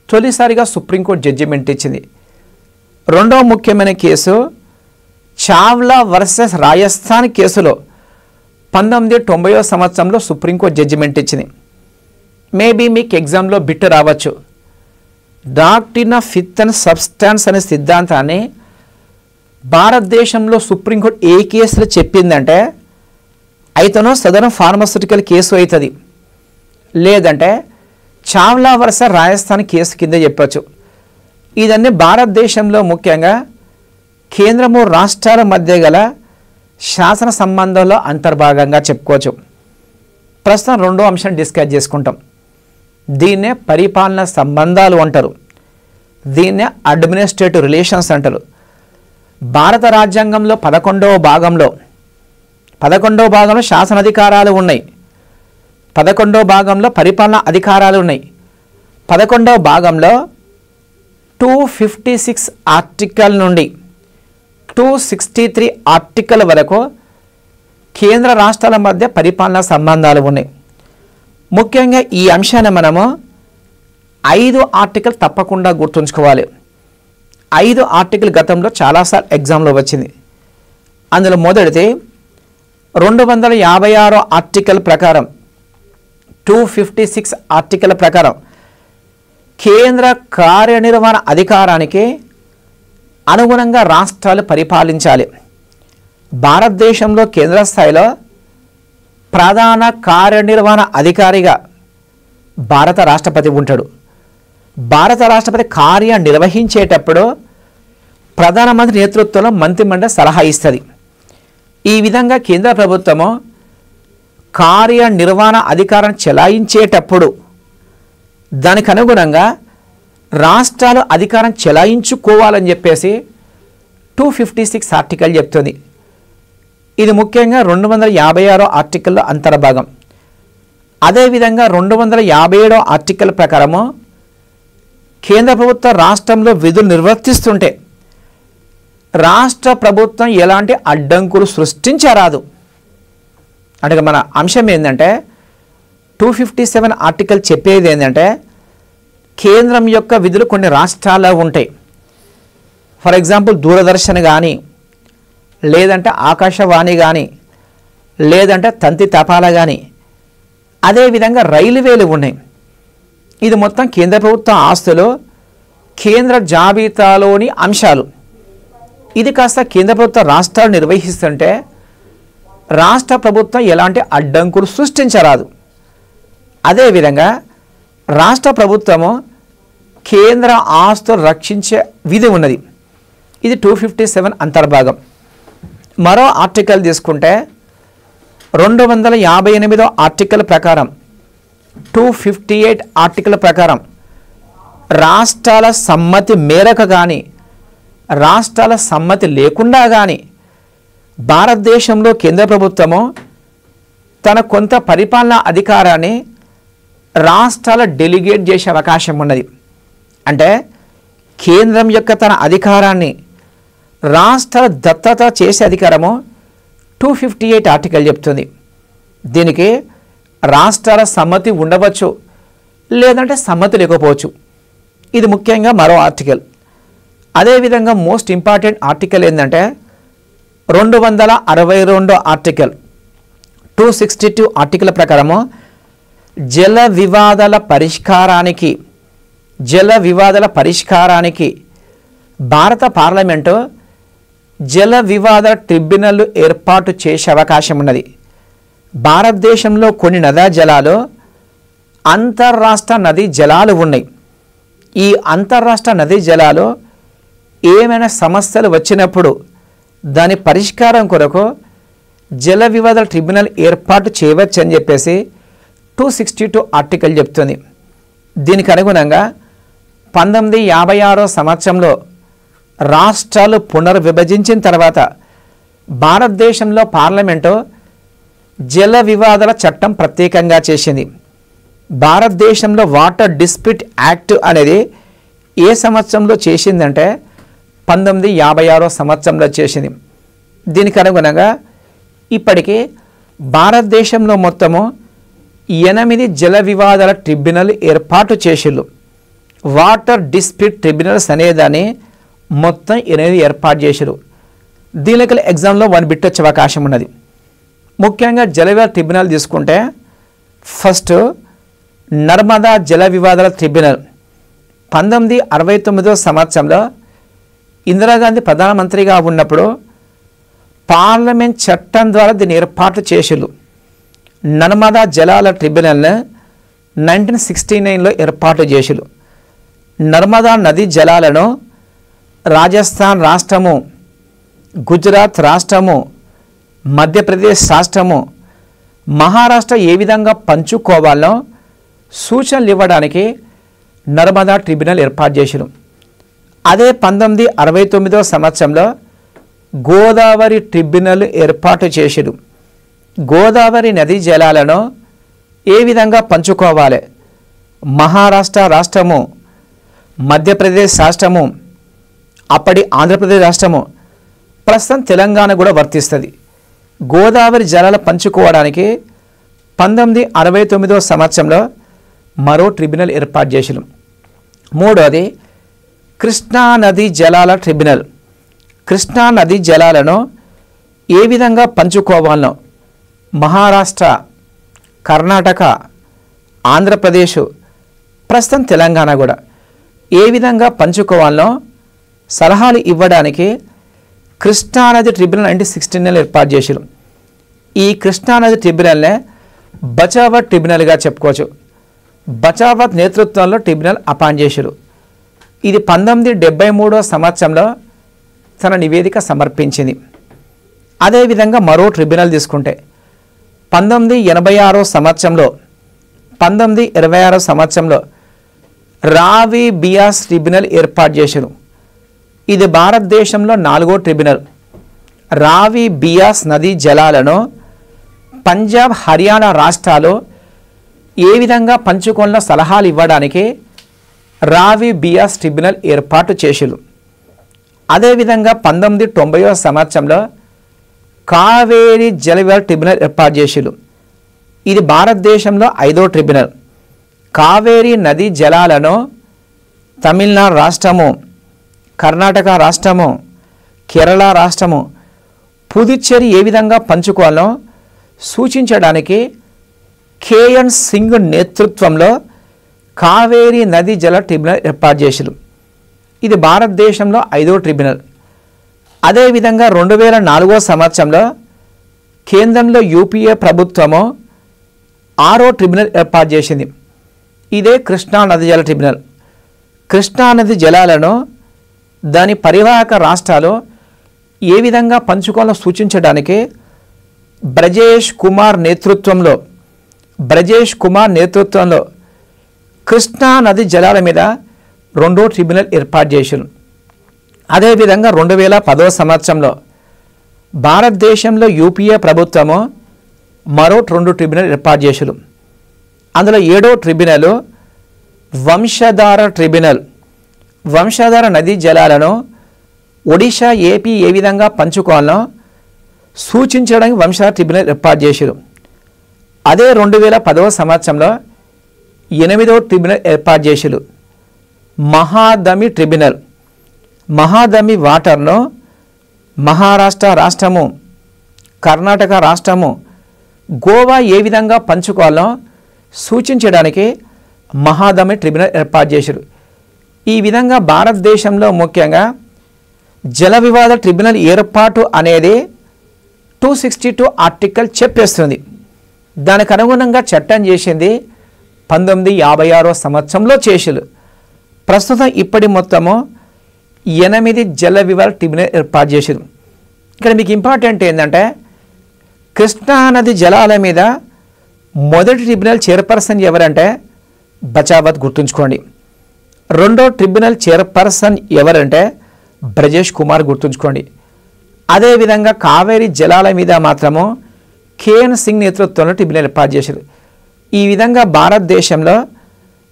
తొలిసారిగా సుప్రీంకోర్టు జడ్జిమెంట్ ఇచ్చింది. రెండవ ముఖ్యమైన కేసు చావ్లా వర్సెస్ రాజస్థాన్ కేసులో 1990 సంవత్సరంలో సుప్రీంకోర్టు జడ్జిమెంట్ ఇచ్చింది. మేబీ మీకు ఎగ్జామ్లో బిట్ రావచ్చు. డాక్ట్రిన్ ఆఫ్ ఫిత్ అండ్ సబ్స్టాన్స్ అనే సిద్ధాంతాన్ని భారతదేశంలో సుప్రీంకోర్టు ఏ కేసులో చెప్పిందంటే అయితేనో సదరన్ ఫార్మాస్యూటికల్ కేసు అవుతుంది, లేదంటే చావ్లా వర్సెస్ రాజస్థాన్ కేసు కింద చెప్పచ్చు. ఇదన్నీ భారతదేశంలో ముఖ్యంగా కేంద్రము రాష్ట్రాల మధ్య గల శాసన సంబంధంలో అంతర్భాగంగా చెప్పుకోవచ్చు. ప్రస్తుతం రెండో అంశం డిస్కస్ చేసుకుంటాం. దీన్నే పరిపాలన సంబంధాలు అంటారు. దీన్నే అడ్మినిస్ట్రేటివ్ రిలేషన్స్ అంటారు. భారత రాజ్యాంగంలో 11వ భాగంలో శాసనాధికారాలు ఉన్నాయి. 11వ భాగంలో పరిపాలన అధికారాలు ఉన్నాయి. 11వ భాగంలో 256 ఆర్టికల్ నుండి 263 ఆర్టికల్ వరకు కేంద్ర రాష్ట్రాల మధ్య పరిపాలనా సంబంధాలు ఉన్నాయి. ముఖ్యంగా ఈ అంశాన్ని మనము 5 ఆర్టికల్ తప్పకుండా గుర్తుంచుకోవాలి. 5 ఆర్టికల్ గతంలో చాలాసార్లు ఎగ్జామ్లో వచ్చింది. అందులో మొదటిది 256 ఆర్టికల్ ప్రకారం 256 ఆర్టికల్ ప్రకారం కేంద్ర కార్యనిర్వహణ అధికారానికి అనుగుణంగా రాష్ట్రాలు పరిపాలించాలి. భారతదేశంలో కేంద్ర స్థాయిలో ప్రధాన కార్యనిర్వహణ అధికారిగా భారత రాష్ట్రపతి ఉంటాడు. భారత రాష్ట్రపతి కార్యనిర్వహించేటప్పుడు ప్రధానమంత్రి నేతృత్వంలో మంత్రిమండలి సలహా ఇస్తుంది. ఈ విధంగా కేంద్ర ప్రభుత్వము కార్యనిర్వహణ అధికారం చెలాయించేటప్పుడు దానికి అనుగుణంగా రాష్ట్రాలు అధికారం చెలాయించుకోవాలని చెప్పేసి 256 ఆర్టికల్ చెప్తుంది. ఇది ముఖ్యంగా 256 ఆర్టికల్లో అంతర్భాగం. అదేవిధంగా 257 ఆర్టికల్ ప్రకారము కేంద్ర ప్రభుత్వ రాష్ట్రంలో విధులు నిర్వర్తిస్తుంటే రాష్ట్ర ప్రభుత్వం ఎలాంటి అడ్డంకులు సృష్టించరాదు. అంటే మన అంశం ఏంటంటే 257 ఆర్టికల్ చెప్పేది ఏంటంటే కేంద్రం యొక్క విధులు కొన్ని రాష్ట్రాల్లో ఉంటాయి. ఫర్ ఎగ్జాంపుల్ దూరదర్శన్ కానీ, లేదంటే ఆకాశవాణి కానీ, లేదంటే తంతి తపాలా కానీ, అదేవిధంగా రైల్వేలు ఉన్నాయి. ఇది మొత్తం కేంద్ర ప్రభుత్వ ఆస్తులు, కేంద్ర జాబితాలోని అంశాలు. ఇది కాస్త కేంద్ర ప్రభుత్వ రాష్ట్రాలు నిర్వహిస్తుంటే రాష్ట్ర ప్రభుత్వం ఎలాంటి అడ్డంకులు సృష్టించరాదు. అదేవిధంగా రాష్ట్ర ప్రభుత్వము కేంద్ర ఆస్తులు రక్షించే విధి ఉన్నది. ఇది 257 అంతర్భాగం. మరో ఆర్టికల్ తీసుకుంటే 258 ఆర్టికల్ ప్రకారం 258 ఆర్టికల్ ప్రకారం రాష్ట్రాల సమ్మతి మేరకు కానీ రాష్ట్రాల సమ్మతి లేకుండా కానీ భారతదేశంలో కేంద్ర ప్రభుత్వము తన కొంత పరిపాలనా అధికారాన్ని రాష్ట్రాల డెలిగేట్ చేసే అవకాశం ఉన్నది. అంటే కేంద్రం యొక్క తన అధికారాన్ని రాష్ట్ర దత్తత చేసే అధికారము 258 ఆర్టికల్ చెప్తుంది. దీనికి రాష్ట్రాల సమ్మతి ఉండవచ్చు, లేదంటే సమ్మతి లేకపోవచ్చు. ఇది ముఖ్యంగా మరో ఆర్టికల్. అదేవిధంగా మోస్ట్ ఇంపార్టెంట్ ఆర్టికల్ ఏంటంటే 262 ఆర్టికల్ 262 ఆర్టికల్ ప్రకారము జల వివాదాల పరిష్కారానికి భారత పార్లమెంటు జల వివాద ట్రిబ్యునల్ ఏర్పాటు చేసే అవకాశం ఉన్నది. భారతదేశంలో కొన్ని నదా జలాలు అంతర్రాష్ట్ర నదీ జలాలు ఉన్నాయి. ఈ అంతర్రాష్ట్ర నదీ జలాలు ఏమైనా సమస్యలు వచ్చినప్పుడు దాని పరిష్కారం కొరకు జల వివాద ట్రిబ్యునల్ ఏర్పాటు చేయవచ్చు అని చెప్పేసి 262 ఆర్టికల్ చెప్తుంది. దీనికి అనుగుణంగా 1956 సంవత్సరంలో రాష్ట్రాలు పునర్విభజించిన తర్వాత భారతదేశంలో పార్లమెంటు జల వివాదాల చట్టం ప్రత్యేకంగా చేసింది. భారతదేశంలో వాటర్ డిస్ప్యూట్ యాక్ట్ అనేది ఏ సంవత్సరంలో చేసిందంటే 1956 సంవత్సరంలో చేసింది. దీనికి అనుగుణంగా ఇప్పటికీ భారతదేశంలో మొత్తము 8 జల వివాదాల ట్రిబ్యునల్ ఏర్పాటు చేసిళ్ళు. వాటర్ డిస్ప్యూట్ ట్రిబ్యునల్స్ అనేదాన్ని మొత్తం 8 ఏర్పాటు చేసిరు. దీనికి ఎగ్జామ్లో 1 బిట్ వచ్చే అవకాశం ఉన్నది. ముఖ్యంగా జల వివాద ట్రిబ్యునల్ తీసుకుంటే ఫస్ట్ నర్మదా జల వివాదాల ట్రిబ్యునల్ 1969 సంవత్సరంలో ఇందిరాగాంధీ ప్రధానమంత్రిగా ఉన్నప్పుడు పార్లమెంట్ చట్టం ద్వారా దీన్ని ఏర్పాటు చేసిళ్ళు. నర్మదా జలాల ట్రిబ్యునల్ని 1969లో ఏర్పాటు చేసిళ్ళు. నర్మదా నదీ జలాలను రాజస్థాన్ రాష్ట్రము, గుజరాత్ రాష్ట్రము, మధ్యప్రదేశ్ రాష్ట్రము, మహారాష్ట్ర ఏ విధంగా పంచుకోవాలో సూచనలు ఇవ్వడానికి నర్మదా ట్రిబ్యునల్ ఏర్పాటు చేశారు. అదే 1969 సంవత్సరంలో గోదావరి ట్రిబ్యునల్ ఏర్పాటు చేశారు. గోదావరి నదీ జలాలను ఏ విధంగా పంచుకోవాలి, మహారాష్ట్ర రాష్ట్రము, మధ్యప్రదేశ్ రాష్ట్రము, అప్పటి ఆంధ్రప్రదేశ్ రాష్ట్రము, ప్రస్తుతం తెలంగాణ కూడా వర్తిస్తుంది. గోదావరి జలాలు పంచుకోవడానికి 1969 సంవత్సరంలో మరో ట్రిబ్యునల్ ఏర్పాటు చేశారు. మూడోది కృష్ణా నదీ జలాల ట్రిబ్యునల్. కృష్ణా నదీ జలాలను ఏ విధంగా పంచుకోవాలనో మహారాష్ట్ర, కర్ణాటక, ఆంధ్రప్రదేశ్, ప్రస్తుతం తెలంగాణ కూడా ఏ విధంగా పంచుకోవాలనో సలహాలు ఇవ్వడానికి కృష్ణానది ట్రిబ్యునల్ 1969 ఏర్పాటు చేశారు. ఈ కృష్ణానది ట్రిబ్యునల్నే బచావత్ ట్రిబ్యునల్గా చెప్పుకోవచ్చు. బచావత్ నేతృత్వంలో ట్రిబ్యునల్ అపాయింట్ చేశారు. ఇది 1973 సంవత్సరంలో తన నివేదిక సమర్పించింది. అదేవిధంగా మరో ట్రిబ్యునల్ తీసుకుంటే 1986 సంవత్సరంలో 1926 సంవత్సరంలో రావి బియాస్ ట్రిబ్యునల్ ఏర్పాటు చేశారు. ఇది భారతదేశంలో 4వ ట్రిబ్యునల్. రావి బియాస్ నదీ జలాలను పంజాబ్, హర్యానా రాష్ట్రాలు ఏ విధంగా పంచుకోవాలో సలహాలు ఇవ్వడానికి రావి బియాస్ ట్రిబ్యునల్ ఏర్పాటు చేశారు. అదేవిధంగా 1990 సంవత్సరంలో కావేరీ జలవివాద ట్రిబ్యునల్ ఏర్పాటు చేశారు. ఇది భారతదేశంలో 5వ ట్రిబ్యునల్. కావేరీ నదీ జలాలను తమిళనాడు రాష్ట్రము, కర్ణాటక రాష్ట్రము, కేరళ రాష్ట్రము, పుదుచ్చేరి ఏ విధంగా పంచుకోవాలో సూచించడానికి కేఎన్ సింగ్ నేతృత్వంలో కావేరీ నదీ జల ట్రిబ్యునల్ ఏర్పాటు చేశారు. ఇది భారతదేశంలో 5వ ట్రిబ్యునల్. అదేవిధంగా 2004 సంవత్సరంలో కేంద్రంలో యూపీఏ ప్రభుత్వము 6వ ట్రిబ్యునల్ ఏర్పాటు చేసింది. ఇదే కృష్ణా నది జల ట్రిబ్యునల్. కృష్ణా నది జలాలను దాని పరివాహక రాష్ట్రాలు ఏ విధంగా పంచుకోవాలో సూచించడానికి బ్రజేష్ కుమార్ నేతృత్వంలో కృష్ణా నది జలాల మీద 2వ ట్రిబ్యునల్ ఏర్పాటు చేశారు. అదేవిధంగా 2010 సంవత్సరంలో భారతదేశంలో యూపీఏ ప్రభుత్వము మరో 2 ట్రిబ్యునల్ ఏర్పాటు చేశారు. అందులో 7వ ట్రిబ్యునల్ వంశధార ట్రిబ్యునల్. వంశధార నదీ జలాలను ఒడిశా, ఏపీ ఏ విధంగా పంచుకోవాలో సూచించడానికి వంశధార ట్రిబ్యునల్ ఏర్పాటు చేశారు. అదే 2010 సంవత్సరంలో 8వ ట్రిబ్యునల్ ఏర్పాటు చేశారు, మహాదమి ట్రిబ్యునల్. మహాదమి వాటర్ను మహారాష్ట్ర రాష్ట్రము, కర్ణాటక రాష్ట్రము, గోవా ఏ విధంగా పంచుకోవాలో సూచించడానికి మహాదమి ట్రిబ్యునల్ ఏర్పాటు చేశారు. ఈ విధంగా భారతదేశంలో ముఖ్యంగా జల వివాద ట్రిబ్యునల్ ఏర్పాటు అనేది 262 ఆర్టికల్ చెప్పేస్తుంది. దానికి అనుగుణంగా చట్టం చేసింది 1956 సంవత్సరంలో చేశారు. ప్రస్తుతం ఇప్పటి మొత్తము 8 జల వివాద ట్రిబ్యునల్ ఏర్పాటు చేశారు. ఇక్కడ మీకు ఇంపార్టెంట్ ఏంటంటే కృష్ణానది జలాల మీద మొదటి ట్రిబ్యునల్ చైర్పర్సన్ ఎవరంటే బచావత్, గుర్తుంచుకోండి. 2వ ట్రిబ్యునల్ చైర్పర్సన్ ఎవరంటే బ్రజేష్ కుమార్, గుర్తుంచుకోండి. అదేవిధంగా కావేరీ జలాల మీద మాత్రము కేఎన్ సింగ్ నేతృత్వంలో ట్రిబ్యునల్ ఏర్పాటు చేశారు. ఈ విధంగా భారతదేశంలో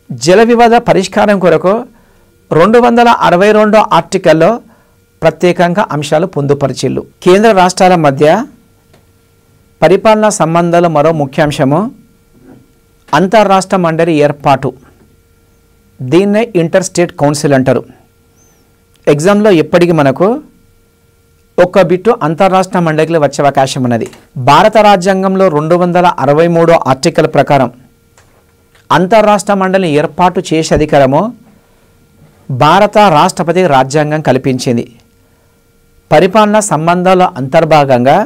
జల వివాద పరిష్కారం కొరకు 262 ఆర్టికల్లో ప్రత్యేకంగా అంశాలు పొందుపరిచిల్లు. కేంద్ర రాష్ట్రాల మధ్య పరిపాలనా సంబంధాల మరో ముఖ్యాంశము అంతర్రాష్ట్ర మండలి ఏర్పాటు. దీన్నే ఇంటర్ స్టేట్ కౌన్సిల్ అంటారు. ఎగ్జామ్లో ఎప్పటికీ మనకు ఒక్క బిట్టు అంతర్రాష్ట్ర మండలికి వచ్చే అవకాశం ఉన్నది. భారత రాజ్యాంగంలో 263 ఆర్టికల్ ప్రకారం అంతర్రాష్ట్ర మండలిని ఏర్పాటు చేసే అధికారము భారత రాష్ట్రపతి రాజ్యాంగం కల్పించింది. పరిపాలనా సంబంధాల అంతర్భాగంగా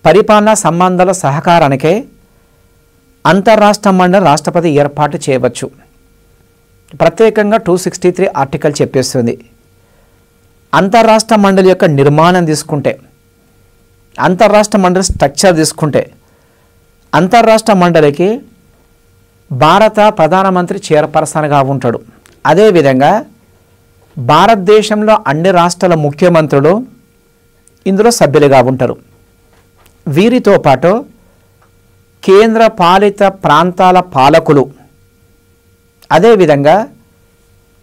పరిపాలనా సంబంధాల సహకారానికే అంతర్రాష్ట్ర మండలి రాష్ట్రపతి ఏర్పాటు చేయవచ్చు. ప్రత్యేకంగా 263 ఆర్టికల్ చెప్పేస్తుంది. అంతర్రాష్ట్ర మండలి యొక్క నిర్మాణం తీసుకుంటే, అంతర్రాష్ట్ర మండలి స్ట్రక్చర్ తీసుకుంటే, అంతర్రాష్ట్ర మండలికి భారత ప్రధానమంత్రి చైర్పర్సన్గా ఉంటాడు. అదేవిధంగా భారతదేశంలో అన్ని రాష్ట్రాల ముఖ్యమంత్రులు ఇందులో సభ్యులుగా ఉంటారు. వీరితో పాటు కేంద్ర పాలిత ప్రాంతాల పాలకులు, అదేవిధంగా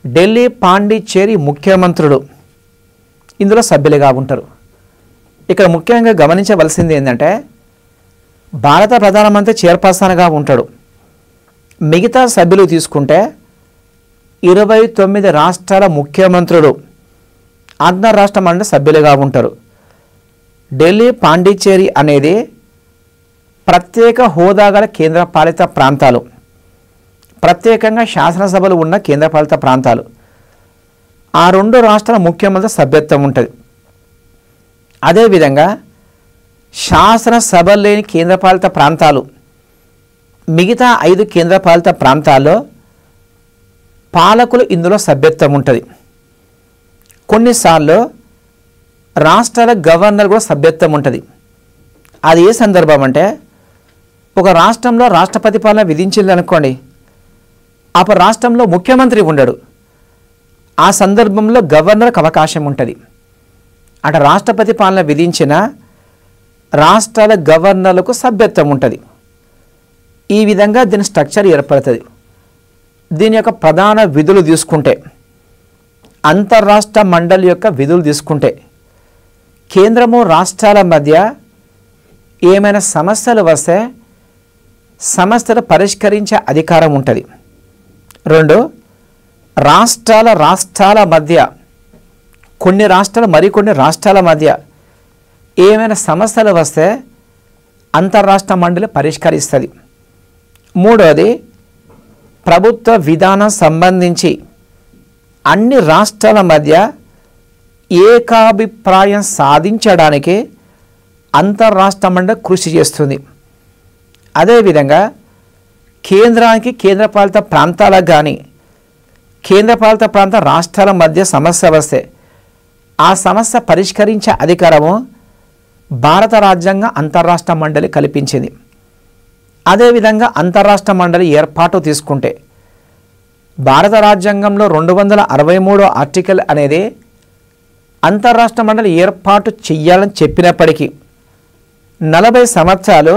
ఢిల్లీ, పాండిచ్చేరి ముఖ్యమంత్రులు ఇందులో సభ్యులుగా ఉంటారు. ఇక్కడ ముఖ్యంగా గమనించవలసింది ఏంటంటే, భారత ప్రధానమంత్రి చైర్పర్సన్గా ఉంటాడు. మిగతా సభ్యులు తీసుకుంటే 29 రాష్ట్రాల ముఖ్యమంత్రులు అంతర్రాష్ట్ర మండలి సభ్యులుగా ఉంటారు. ఢిల్లీ, పాండిచ్చేరి అనేది ప్రత్యేక హోదా గల కేంద్రపాలిత ప్రాంతాలు, ప్రత్యేకంగా శాసనసభలు ఉన్న కేంద్రపాలిత ప్రాంతాలు. ఆ 2 రాష్ట్రాల ముఖ్యమంత్రి సభ్యత్వం ఉంటుంది. అదేవిధంగా శాసనసభ లేని కేంద్రపాలిత ప్రాంతాలు, మిగతా 5 కేంద్రపాలిత ప్రాంతాల్లో పాలకులు ఇందులో సభ్యత్వం ఉంటుంది. కొన్నిసార్లు రాష్ట్రాల గవర్నర్ కూడా సభ్యత్వం ఉంటుంది. అది ఏ సందర్భం అంటే, ఒక రాష్ట్రంలో రాష్ట్రపతి పాలన విధించింది అనుకోండి, అప్పుడు రాష్ట్రంలో ముఖ్యమంత్రి ఉండడు. ఆ సందర్భంలో గవర్నర్కి అవకాశం ఉంటుంది. అటు రాష్ట్రపతి పాలన విధించిన రాష్ట్రాల గవర్నర్లకు సభ్యత్వం ఉంటుంది. ఈ విధంగా దీని స్ట్రక్చర్ ఏర్పడుతుంది. దీని యొక్క ప్రధాన విధులు తీసుకుంటే, అంతర్రాష్ట్ర మండలి యొక్క విధులు తీసుకుంటే, కేంద్రము రాష్ట్రాల మధ్య ఏమైనా సమస్యలు వస్తే సమస్యలు పరిష్కరించే అధికారం ఉంటుంది. 2, రాష్ట్రాల మధ్య, కొన్ని రాష్ట్రాలు మరికొన్ని రాష్ట్రాల మధ్య ఏమైనా సమస్యలు వస్తే అంతర్రాష్ట్ర మండలి పరిష్కరిస్తుంది. 3వది, ప్రభుత్వ విధానం సంబంధించి అన్ని రాష్ట్రాల మధ్య ఏకాభిప్రాయం సాధించడానికి అంతర్రాష్ట్ర మండలి కృషి చేస్తుంది. అదేవిధంగా కేంద్రానికి, కేంద్రపాలిత ప్రాంతాలకు కానీ, కేంద్రపాలిత ప్రాంత రాష్ట్రాల మధ్య సమస్య వస్తే ఆ సమస్య పరిష్కరించే అధికారము భారత రాజ్యాంగం అంతర్రాష్ట్ర మండలి కల్పించింది. అదేవిధంగా అంతర్రాష్ట్ర మండలి ఏర్పాటు తీసుకుంటే, భారత రాజ్యాంగంలో 263 ఆర్టికల్ అనేది అంతర్రాష్ట్ర మండలి ఏర్పాటు చెయ్యాలని చెప్పినప్పటికీ 40 సంవత్సరాలు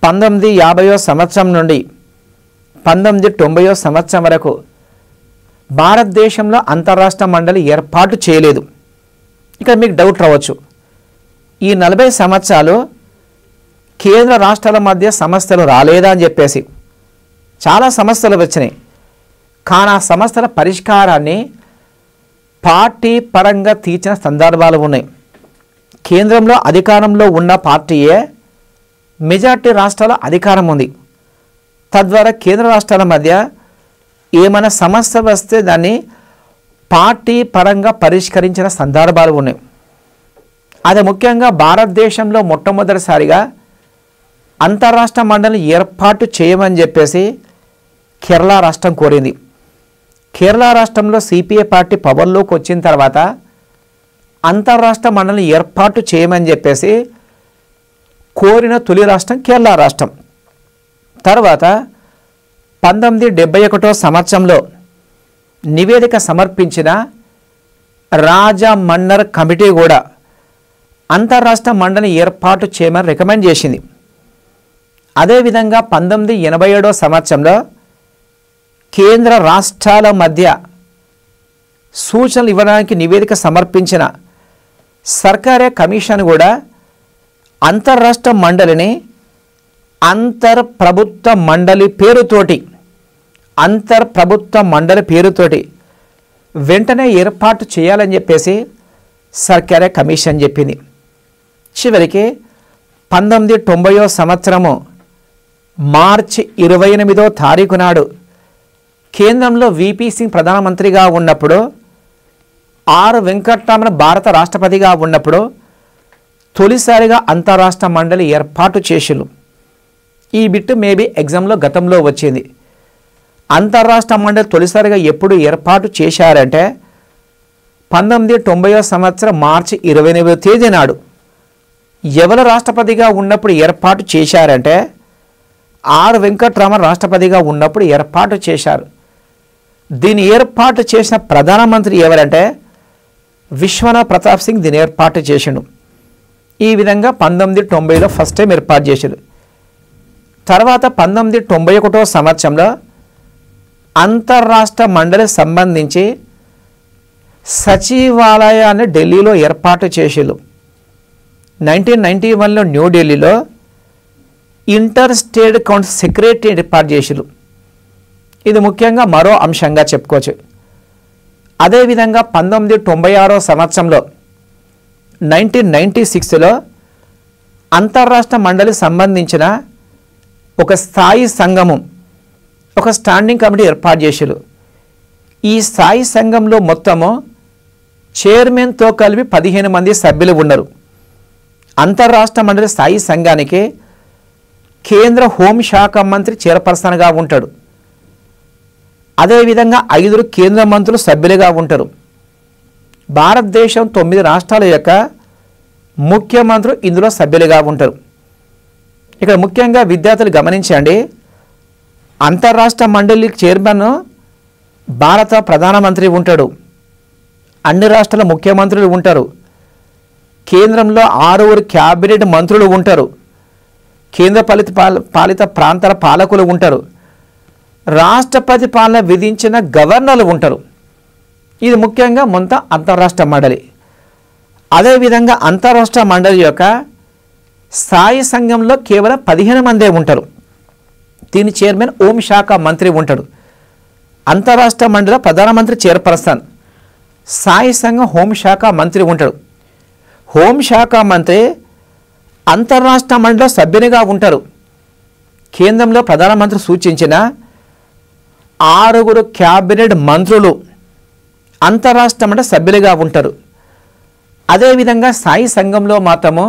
1950 సంవత్సరం నుండి 1990 సంవత్సరం వరకు భారతదేశంలో అంతర్రాష్ట్ర మండలి ఏర్పాటు చేయలేదు. ఇక మీకు డౌట్ రావచ్చు, ఈ 40 సంవత్సరాలు కేంద్ర రాష్ట్రాల మధ్య సమస్యలు రాలేదా అని చెప్పేసి. చాలా సమస్యలు వచ్చినాయి. కానీ ఆ సమస్యల పరిష్కారాన్ని పార్టీ పరంగా తీర్చిన సందర్భాలు ఉన్నాయి. కేంద్రంలో అధికారంలో ఉన్న పార్టీయే మెజార్టీ రాష్ట్రాల అధికారం ఉంది. తద్వారా కేంద్ర రాష్ట్రాల మధ్య ఏమైనా సమస్య వస్తే దాన్ని పార్టీ పరంగా పరిష్కరించిన సందర్భాలు ఉన్నాయి. అది ముఖ్యంగా భారతదేశంలో మొట్టమొదటిసారిగా అంతర్రాష్ట్ర మండలిని ఏర్పాటు చేయమని చెప్పేసి కేరళ రాష్ట్రం కోరింది. కేరళ రాష్ట్రంలో సిపిఐ పార్టీ పవర్లోకి వచ్చిన తర్వాత అంతర్రాష్ట్ర మండలిని ఏర్పాటు చేయమని చెప్పేసి కోరిన తొలి రాష్ట్రం కేరళ రాష్ట్రం. తర్వాత 1971 సంవత్సరంలో నివేదిక సమర్పించిన రాజా మన్నర్ కమిటీ కూడా అంతర్రాష్ట్ర మండలిని ఏర్పాటు చేయమని రికమెండ్ చేసింది. అదేవిధంగా 1987 సంవత్సరంలో కేంద్ర రాష్ట్రాల మధ్య సూచనలు ఇవ్వడానికి నివేదిక సమర్పించిన సర్కారే కమిషన్ కూడా అంతర్రాష్ట్ర మండలిని అంతర్ప్రభుత్వ మండలి పేరుతోటి వెంటనే ఏర్పాటు చేయాలని చెప్పేసి సర్కారే కమిషన్ చెప్పింది. చివరికి 1990 సంవత్సరము మార్చి 28వ తారీఖు నాడు కేంద్రంలో విపి సింగ్ ప్రధానమంత్రిగా ఉన్నప్పుడు, ఆర్ వెంకటరమణ భారత రాష్ట్రపతిగా ఉన్నప్పుడు తొలిసారిగా అంతర్రాష్ట్ర మండలి ఏర్పాటు చేసిరు. ఈ బిట్టు మేబీ ఎగ్జామ్లో గతంలో వచ్చింది. అంతర్రాష్ట్ర మండలి తొలిసారిగా ఎప్పుడు ఏర్పాటు చేశారంటే 1990వ సంవత్సరం మార్చి 28వ తేదీ నాడు ఎవరు రాష్ట్రపతిగా ఉన్నప్పుడు ఏర్పాటు చేశారంటే ఆర్ వెంకట్రామన్ రాష్ట్రపతిగా ఉన్నప్పుడు ఏర్పాటు చేశారు. దీన్ని ఏర్పాటు చేసిన ప్రధానమంత్రి ఎవరంటే విశ్వనాథ్ ప్రతాప్ సింగ్ దీన్ని ఏర్పాటు చేసిండు. ఈ విధంగా 1990లో ఫస్ట్ టైం ఏర్పాటు చేశారు. తర్వాత 1991వ సంవత్సరంలో అంతర్రాష్ట్ర మండలి సంబంధించి సచివాలయాన్ని ఢిల్లీలో ఏర్పాటు చేసిరు. 1991లో న్యూఢిల్లీలో ఇంటర్ స్టేట్ కౌన్సిల్ సెక్రటరీ ఏర్పాటు చేసిరు. ఇది ముఖ్యంగా మరో అంశంగా చెప్పుకోవచ్చు. అదేవిధంగా 1996వ సంవత్సరంలో 1996లో అంతర్రాష్ట్ర మండలి సంబంధించిన ఒక స్థాయి సంఘము, ఒక స్టాండింగ్ కమిటీ ఏర్పాటు చేశారు. ఈ స్థాయి సంఘంలో మొత్తము చైర్మన్తో కలిపి 15 మంది సభ్యులు ఉన్నారు. అంతర్రాష్ట్ర మండలి స్థాయి సంఘానికి కేంద్ర హోంశాఖ మంత్రి చైర్పర్సన్గా ఉంటాడు. అదేవిధంగా 5 కేంద్ర మంత్రులు సభ్యులుగా ఉంటారు. భారతదేశం 9 రాష్ట్రాల యొక్క ముఖ్యమంత్రులు ఇందులో సభ్యులుగా ఉంటారు. ఇక్కడ ముఖ్యంగా విద్యార్థులు గమనించండి, అంతర్రాష్ట్ర మండలి చైర్మన్ భారత ప్రధానమంత్రి ఉంటాడు, అన్ని రాష్ట్రాల ముఖ్యమంత్రులు ఉంటారు, కేంద్రంలో 6 క్యాబినెట్ మంత్రులు ఉంటారు, కేంద్ర పాలిత ప్రాంతాల పాలకులు ఉంటారు, రాష్ట్రపతి పాలన విధించిన గవర్నర్లు ఉంటారు. ఇది ముఖ్యంగా మొత్తం అంతర్రాష్ట్ర మండలి. అదేవిధంగా అంతర్రాష్ట్ర మండలి యొక్క స్థాయి సంఘంలో కేవలం 15 మందే ఉంటారు. దీని చైర్మన్ హోంశాఖ మంత్రి ఉంటాడు. అంతర్రాష్ట్ర మండలి ప్రధానమంత్రి చైర్పర్సన్, స్థాయి సంఘం హోంశాఖ మంత్రి ఉంటాడు. హోంశాఖ మంత్రి అంతర్రాష్ట్ర మండలిలో సభ్యునిగా ఉంటారు. కేంద్రంలో ప్రధానమంత్రి సూచించిన 6 క్యాబినెట్ మంత్రులు అంతర్రాష్ట్ర మండలి సభ్యులుగా ఉంటారు. అదేవిధంగా స్థాయి సంఘంలో మాత్రము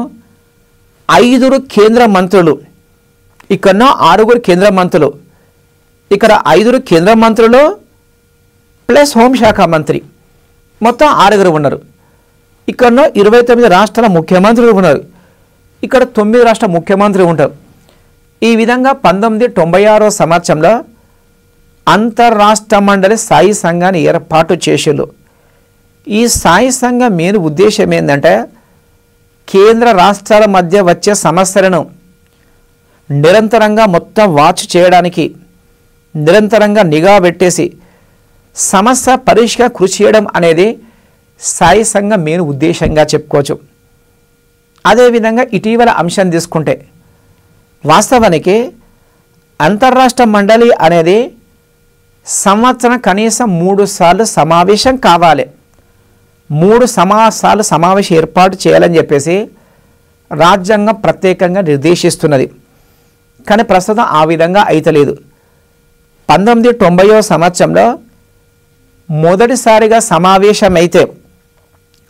5 కేంద్ర మంత్రులు, ఇక్కడ 6 కేంద్ర మంత్రులు, ఇక్కడ 5 కేంద్ర మంత్రులు ప్లస్ హోంశాఖ మంత్రి, మొత్తం 6 ఉన్నారు. ఇక్కడ 29 రాష్ట్రాల ముఖ్యమంత్రులు ఉన్నారు. ఇక్కడ 9 రాష్ట్ర ముఖ్యమంత్రులు ఉంటారు. ఈ విధంగా 1996వ సంవత్సరంలో అంతర్రాష్ట్ర మండలి స్థాయి సంఘాన్ని ఏర్పాటు చేశారు. ఈ స్థాయి సంఘం మెయిన్ ఉద్దేశం ఏంటంటే కేంద్ర రాష్ట్రాల మధ్య వచ్చే సమస్యలను నిరంతరంగా మొత్తం వాచ్ చేయడానికి, నిరంతరంగా నిఘా పెట్టేసి సమస్య పరిష్కారం కృషి చేయడం అనేది స్థాయి సంఘం మెయిన్ ఉద్దేశంగా చెప్పుకోవచ్చు. అదేవిధంగా ఇటీవల అంశం తీసుకుంటే వాస్తవానికి అంతర్రాష్ట్ర మండలి అనేది సంవత్సరం కనీసం 3 సార్లు సమావేశం కావాలి. 3 సార్లు సమావేశం ఏర్పాటు చేయాలని చెప్పేసి రాజ్యాంగం ప్రత్యేకంగా నిర్దేశిస్తున్నది. కానీ ప్రస్తుతం ఆ విధంగా అయితలేదు. 1990వ సంవత్సరంలో మొదటిసారిగా సమావేశం అయితే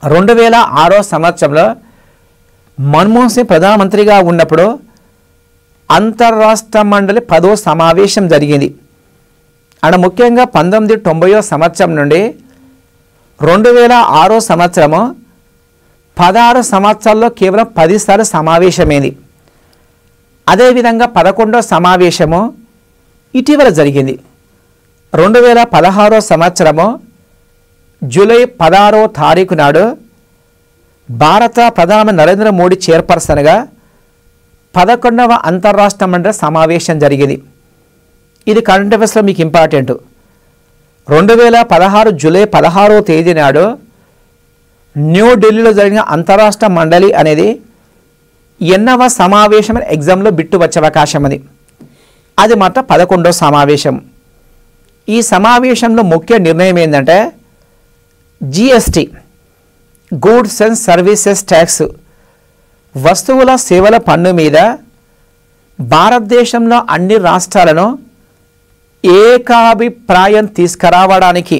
2006వ సంవత్సరంలో మన్మోహన్ సింగ్ ప్రధానమంత్రిగా ఉన్నప్పుడు అంతర్రాష్ట్ర మండలి 10వ సమావేశం జరిగింది. అండ్ ముఖ్యంగా 1990వ సంవత్సరం నుండి 2006వ సంవత్సరము 16 సంవత్సరాల్లో కేవలం 10 సార్లు సమావేశమైంది. అదేవిధంగా 11వ సమావేశము ఇటీవల జరిగింది. 2016వ సంవత్సరము జూలై 16వ తారీఖు నాడు భారత ప్రధానమంత్రి నరేంద్ర మోడీ చైర్పర్సన్గా 11వ అంతర్రాష్ట్ర మండలి సమావేశం జరిగింది. ఇది కరెంట్ అఫైర్స్లో మీకు ఇంపార్టెంట్. 2016 జూలై 16వ తేదీ నాడు న్యూఢిల్లీలో జరిగిన అంతర్రాష్ట్ర మండలి అనేది 8వ సమావేశం ఎగ్జామ్లో బిట్టు వచ్చే అవకాశం ఉంది. అది మాత్రం 11వ సమావేశం. ఈ సమావేశంలో ముఖ్య నిర్ణయం ఏంటంటే GST, goods and services tax, వస్తువుల సేవల పన్ను మీద భారతదేశంలో అన్ని రాష్ట్రాలను ఏకాభిప్రాయం తీసుకురావడానికి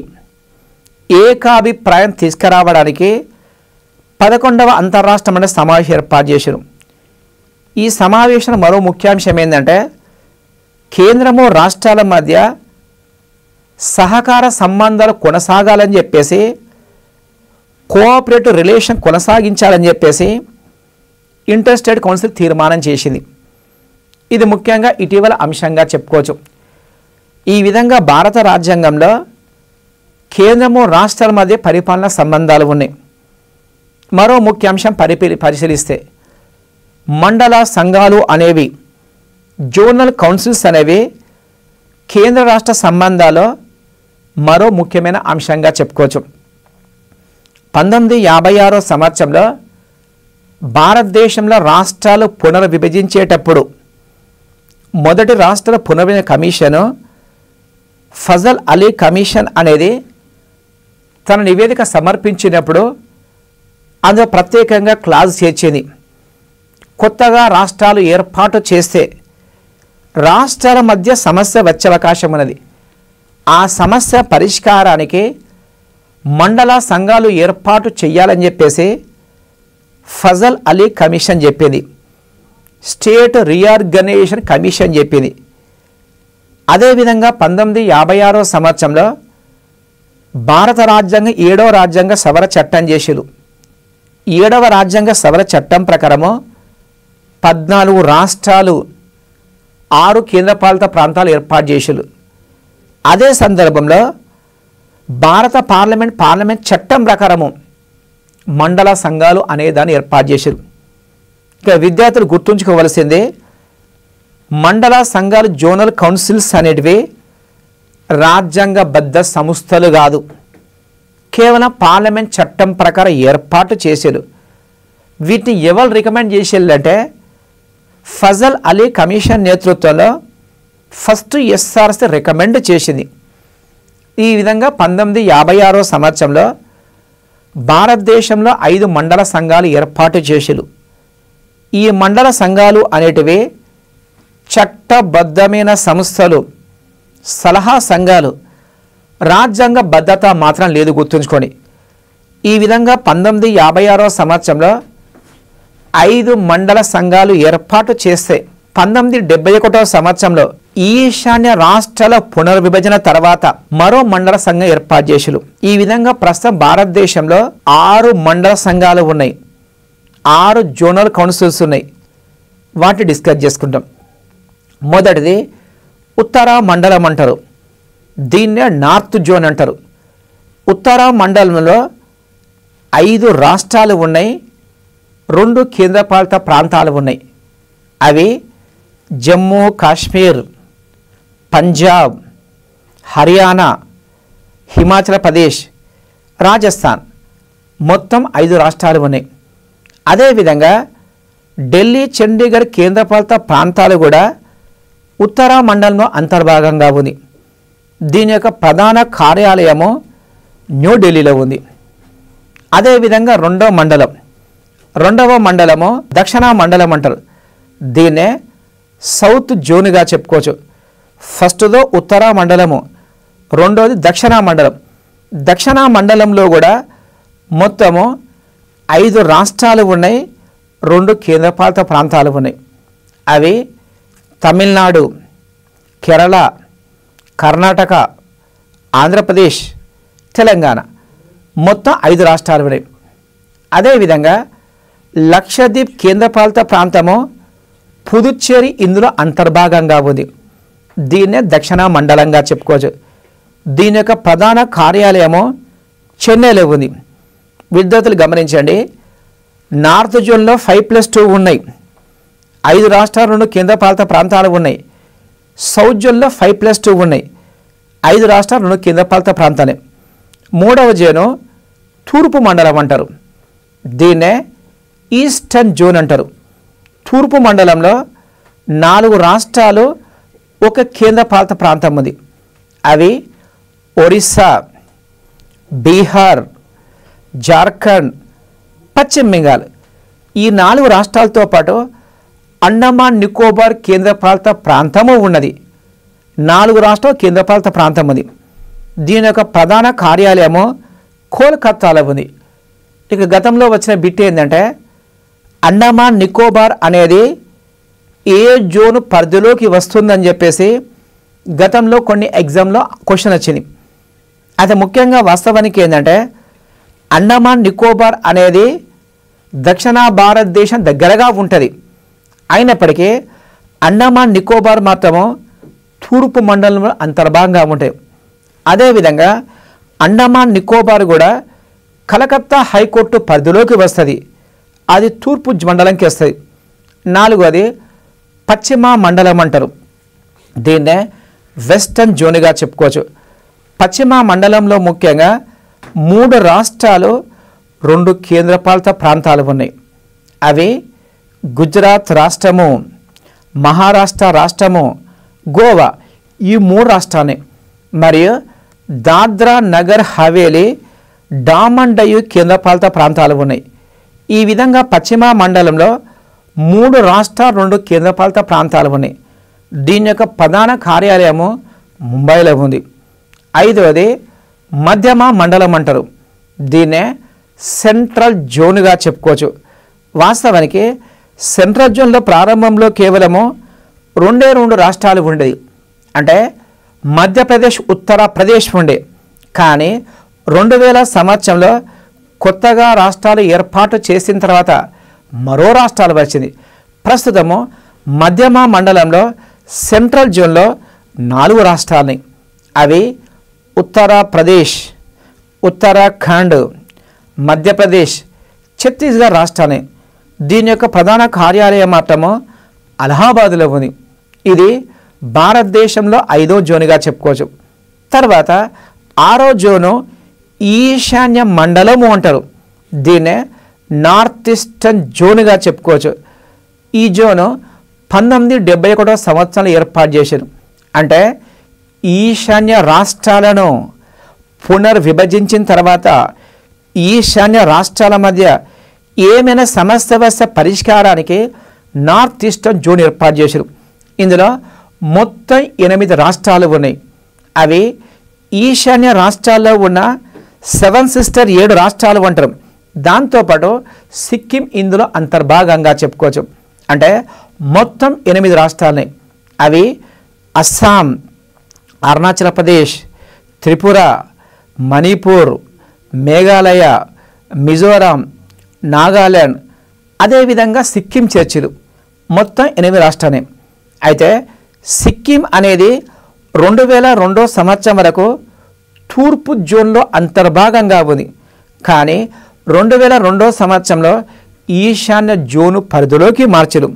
11వ అంతర్రాష్ట్ర మండలి సమావేశం ఏర్పాటు చేశారు. ఈ సమావేశంలో మరో ముఖ్యాంశం ఏంటంటే కేంద్రము రాష్ట్రాల మధ్య సహకార సంబంధాలు కొనసాగాలని చెప్పేసి, కోఆపరేటివ్ రిలేషన్ కొనసాగించాలని చెప్పేసి ఇంటర్ స్టేట్ కౌన్సిల్ తీర్మానం చేసింది. ఇది ముఖ్యంగా ఇటీవల అంశంగా చెప్పుకోవచ్చు. ఈ విధంగా భారత రాజ్యాంగంలో కేంద్రము రాష్ట్రాల మధ్య పరిపాలన సంబంధాలు ఉన్నాయి. మరో ముఖ్య అంశం పరిశీలిస్తే మండల సంఘాలు అనేవి, జోనల్ కౌన్సిల్స్ అనేవి కేంద్ర రాష్ట్ర సంబంధాల్లో మరో ముఖ్యమైన అంశంగా చెప్పుకోవచ్చు. 1956 సంవత్సరంలో భారతదేశంలో రాష్ట్రాలు పునర్విభజించేటప్పుడు మొదటి రాష్ట్రాల పునర్విభజన కమిషను ఫజల్ అలీ కమిషన్ అనేది తన నివేదిక సమర్పించినప్పుడు అందులో ప్రత్యేకంగా క్లాజ్ చేర్చింది. కొత్తగా రాష్ట్రాలు ఏర్పాటు చేస్తే రాష్ట్రాల మధ్య సమస్య వచ్చే అవకాశం ఉన్నది. ఆ సమస్య పరిష్కారానికి మండల సంఘాలు ఏర్పాటు చేయాలని చెప్పేసి ఫజల్ అలీ కమిషన్ చెప్పింది. స్టేట్ రీఆర్గనైజేషన్ కమిషన్ చెప్పింది. అదేవిధంగా 1956 సంవత్సరంలో భారత రాజ్యాంగం 7వ రాజ్యాంగ సవరణ చట్టం చేసిరు. 7వ రాజ్యాంగ సవరణ చట్టం ప్రకారము 14 రాష్ట్రాలు 6 కేంద్రపాలిత ప్రాంతాలు ఏర్పాటు చేసిరు. అదే సందర్భంలో భారత పార్లమెంట్ చట్టం ప్రకారము మండల సంఘాలు అనే దాన్ని ఏర్పాటు చేశారు. ఇక విద్యార్థులు గుర్తుంచుకోవలసిందే, మండల సంఘాలు జోనల్ కౌన్సిల్స్ అనేటివి రాజ్యాంగబద్ధ సంస్థలు కాదు, కేవలం పార్లమెంట్ చట్టం ప్రకారం ఏర్పాటు చేశారు. వీటిని ఎవరు రికమెండ్ చేసేళ్ళంటే ఫజల్ అలీ కమిషన్ నేతృత్వంలో ఫస్ట్ ఎస్ఆర్సీ రికమెండ్ చేసింది. ఈ విధంగా 1956 సంవత్సరంలో భారతదేశంలో 5 మండల సంఘాలు ఏర్పాటు చేసిరు. ఈ మండల సంఘాలు అనేటివి చట్టబద్ధమైన సంస్థలు, సలహా సంఘాలు, రాజ్యాంగ భద్రత మాత్రం లేదు, గుర్తుంచుకొని. ఈ విధంగా 1956 సంవత్సరంలో 5 మండల సంఘాలు ఏర్పాటు చేస్తే 1971 సంవత్సరంలో ఈశాన్య రాష్ట్రాల పునర్విభజన తర్వాత మరో మండల సంఘం ఏర్పాటు చేసిరు. ఈ విధంగా ప్రస్తుతం భారతదేశంలో 6 మండల సంఘాలు ఉన్నాయి, 6 జోనల్ కౌన్సిల్స్ ఉన్నాయి. వాటిని డిస్కస్ చేసుకుంటాం. మొదటిది ఉత్తర మండలం అంటారు, దీన్నే నార్త్ జోన్ అంటారు. ఉత్తర మండలంలో 5 రాష్ట్రాలు ఉన్నాయి, 2 కేంద్రపాలిత ప్రాంతాలు ఉన్నాయి. అవి జమ్మూ కాశ్మీర్, పంజాబ్, హర్యానా, హిమాచల్ ప్రదేశ్, రాజస్థాన్, మొత్తం 5 రాష్ట్రాలు ఉన్నాయి. అదేవిధంగా ఢిల్లీ, చండీగఢ్ కేంద్రపాలిత ప్రాంతాలు కూడా ఉత్తర మండలంలో అంతర్భాగంగా ఉంది. దీని యొక్క ప్రధాన కార్యాలయము న్యూఢిల్లీలో ఉంది. అదేవిధంగా రెండవ మండలము దక్షిణ మండలం అంటారు, దీన్నే సౌత్ జోన్గా చెప్పుకోవచ్చు. ఫస్ట్దో ఉత్తర మండలము, రెండోది దక్షిణ మండలం. దక్షిణ మండలంలో కూడా మొత్తము 5 రాష్ట్రాలు ఉన్నాయి, 2 కేంద్రపాలిత ప్రాంతాలు ఉన్నాయి. అవి తమిళనాడు, కేరళ, కర్ణాటక, ఆంధ్రప్రదేశ్, తెలంగాణ, మొత్తం 5 రాష్ట్రాలు ఉన్నాయి. అదేవిధంగా లక్షద్వీప్ కేంద్రపాలిత ప్రాంతము పుదుచ్చేరి ఇందులో అంతర్భాగంగా ఉంది. దీన్నే దక్షిణ మండలంగా చెప్పుకోవచ్చు. దీని యొక్క ప్రధాన కార్యాలయము చెన్నైలో ఉంది. విద్యార్థులు గమనించండి, నార్త్ జోన్లో 5+2 ఉన్నాయి, 5 రాష్ట్రాలు, 2 కేంద్రపాలిత ప్రాంతాలు ఉన్నాయి. సౌత్ జోన్లో 5+2 ఉన్నాయి, 5 రాష్ట్రాలు, 2 కేంద్రపాలిత ప్రాంతాలే. మూడవ జోను తూర్పు మండలం అంటారు, దీన్నే ఈస్టర్న్ జోన్ అంటారు. తూర్పు మండలంలో 4 రాష్ట్రాలు, 1 కేంద్రపాలిత ప్రాంతం ఉంది. అవి ఒరిస్సా, బీహార్, జార్ఖండ్, పశ్చిమ బెంగాల్. ఈ 4 రాష్ట్రాలతో పాటు అండమాన్ నికోబార్ కేంద్రపాలిత ప్రాంతము ఉన్నది. 4 రాష్ట్రాల కేంద్రపాలిత ప్రాంతం ఉంది. దీని యొక్క ప్రధాన కార్యాలయము కోల్కతాలో ఉంది. ఇక గతంలో వచ్చిన బిట్ ఏంటంటే అండమాన్ నికోబార్ అనేది ఏ జోన్ పరిధిలోకి వస్తుందని చెప్పేసి గతంలో కొన్ని ఎగ్జామ్లో క్వశ్చన్ వచ్చింది. అయితే ముఖ్యంగా వాస్తవానికి ఏంటంటే అండమాన్ నికోబార్ అనేది దక్షిణ భారతదేశం దగ్గరగా ఉంటుంది. అయినప్పటికీ అండమాన్ నికోబార్ మాత్రము తూర్పు మండలంలో అంతర్భాగంగా ఉంటాయి. అదేవిధంగా అండమాన్ నికోబార్ కూడా కలకత్తా హైకోర్టు పరిధిలోకి వస్తుంది. అది తూర్పు మండలంకి వస్తుంది. 4వది పశ్చిమ మండలం అంటారు. దీన్నే వెస్టర్న్ జోన్గా చెప్పుకోవచ్చు. పశ్చిమ మండలంలో ముఖ్యంగా 3 రాష్ట్రాలు 2 కేంద్రపాలిత ప్రాంతాలు ఉన్నాయి. అవి గుజరాత్ రాష్ట్రము, మహారాష్ట్ర రాష్ట్రము, గోవా. ఈ 3 రాష్ట్రాలే. మరియు దాద్రా నగర్ హవేలీ, డామన్ డయ్యూ కేంద్రపాలిత ప్రాంతాలు ఉన్నాయి. ఈ విధంగా పశ్చిమ మండలంలో 3 రాష్ట్రాలు 2 కేంద్రపాలిత ప్రాంతాలు ఉన్నాయి. దీని యొక్క ప్రధాన కార్యాలయము ముంబైలో ఉంది. 5వది మధ్యమ మండలం అంటారు. దీన్నే సెంట్రల్ జోన్గా చెప్పుకోవచ్చు. వాస్తవానికి సెంట్రల్ జోన్లో ప్రారంభంలో కేవలము 2 రాష్ట్రాలు ఉండేది. అంటే మధ్యప్రదేశ్, ఉత్తరప్రదేశ్ ఉండే. కానీ 2000 సంవత్సరంలో కొత్తగా రాష్ట్రాలు ఏర్పాటు చేసిన తర్వాత మరో రాష్ట్రాలు వచ్చింది. ప్రస్తుతము మధ్యమ మండలంలో సెంట్రల్ జోన్లో 4 రాష్ట్రాలని. అవి ఉత్తరప్రదేశ్, ఉత్తరాఖండ్, మధ్యప్రదేశ్, ఛత్తీస్గఢ్ రాష్ట్రాన్ని. దీని యొక్క ప్రధాన కార్యాలయం మాత్రము అలహాబాద్లో ఉంది. ఇది భారతదేశంలో 5వ జోన్గా చెప్పుకోవచ్చు. తర్వాత 6వ జోను ఈశాన్య మండలము అంటారు. దీన్నే నార్త్ ఈస్టర్న్ జోన్గా చెప్పుకోవచ్చు. ఈ జోను 1971 సంవత్సరంలో ఏర్పాటు చేశారు. అంటే ఈశాన్య రాష్ట్రాలను పునర్విభజించిన తర్వాత ఈశాన్య రాష్ట్రాల మధ్య ఏమైనా సమస్య పరిష్కారానికి నార్త్ ఈస్టర్న్ జోన్ ఏర్పాటు చేశారు. ఇందులో మొత్తం 8 రాష్ట్రాలు ఉన్నాయి. అవి ఈశాన్య రాష్ట్రాల్లో ఉన్న 7 సిస్టర్ 7 రాష్ట్రాలు అంటారు. దాంతోపాటు సిక్కిం ఇందులో అంతర్భాగంగా చెప్పుకోవచ్చు. అంటే మొత్తం 8 రాష్ట్రాలని. అవి అస్సాం, అరుణాచల్ ప్రదేశ్, త్రిపుర, మణిపూర్, మేఘాలయ, మిజోరాం, నాగాల్యాండ్, అదేవిధంగా సిక్కిం చేర్చిరు. మొత్తం 8 రాష్ట్రాలే. అయితే సిక్కిం అనేది 2002 సంవత్సరం వరకు తూర్పు జోన్లో అంతర్భాగంగా ఉంది. కానీ 2002 సంవత్సరంలో ఈశాన్య జోను పరిధిలోకి మార్చరు.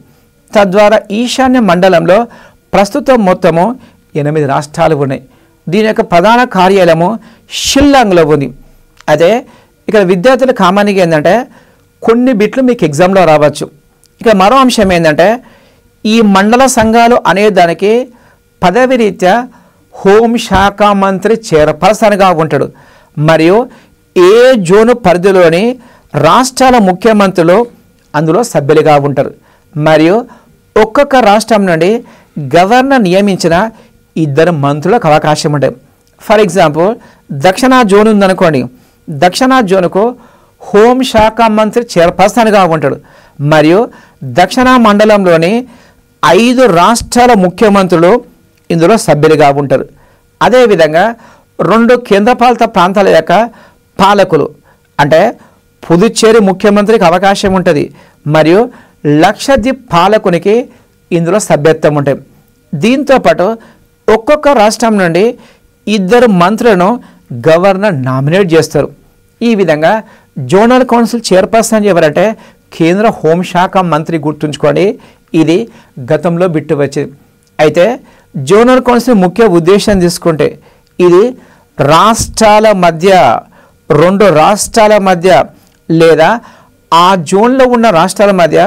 తద్వారా ఈశాన్య మండలంలో ప్రస్తుతం మొత్తము 8 రాష్ట్రాలు ఉన్నాయి. దీని యొక్క ప్రధాన కార్యాలయము షిల్లాంగ్లో ఉంది. అదే ఇక్కడ విద్యార్థుల కామన్గా ఏంటంటే కొన్ని బిట్లు మీకు ఎగ్జామ్లో రావచ్చు. ఇక మరో అంశం ఏంటంటే ఈ మండల సంఘాలు అనేదానికి పదవి రీత్యా హోంశాఖ మంత్రి చైర్పర్సన్గా ఉంటాడు. మరియు ఏ జోను పరిధిలోని రాష్ట్రాల ముఖ్యమంత్రులు అందులో సభ్యులుగా ఉంటారు. మరియు ఒక్కొక్క రాష్ట్రం నుండి గవర్నర్ నియమించిన 2 మంత్రులకు అవకాశం ఉంటుంది. ఫర్ ఎగ్జాంపుల్ దక్షిణ జోన్ ఉందనుకోండి. దక్షిణ జోన్కు హోంశాఖ మంత్రి చైర్పర్సన్గా ఉంటాడు. మరియు దక్షిణ మండలంలోని 5 రాష్ట్రాల ముఖ్యమంత్రులు ఇందులో సభ్యులుగా ఉంటారు. అదేవిధంగా 2 కేంద్రపాలిత ప్రాంతాల యొక్క పాలకులు అంటే పుదుచ్చేరి ముఖ్యమంత్రికి అవకాశం ఉంటుంది. మరియు లక్షద్వీప్ పాలకునికి ఇందులో సభ్యత్వం ఉంటాయి. దీంతోపాటు ఒక్కొక్క రాష్ట్రం నుండి 2 మంత్రులను గవర్నర్ నామినేట్ చేస్తారు. ఈ విధంగా జోనల్ కౌన్సిల్ చైర్పర్సన్ ఎవరంటే కేంద్ర హోంశాఖ మంత్రి. గుర్తుంచుకోండి, ఇది గతంలో బిట్టు వచ్చింది. అయితే జోనల్ కౌన్సిల్ ముఖ్య ఉద్దేశం తీసుకుంటే ఇది రాష్ట్రాల మధ్య 2 రాష్ట్రాల మధ్య లేదా ఆ జోన్లో ఉన్న రాష్ట్రాల మధ్య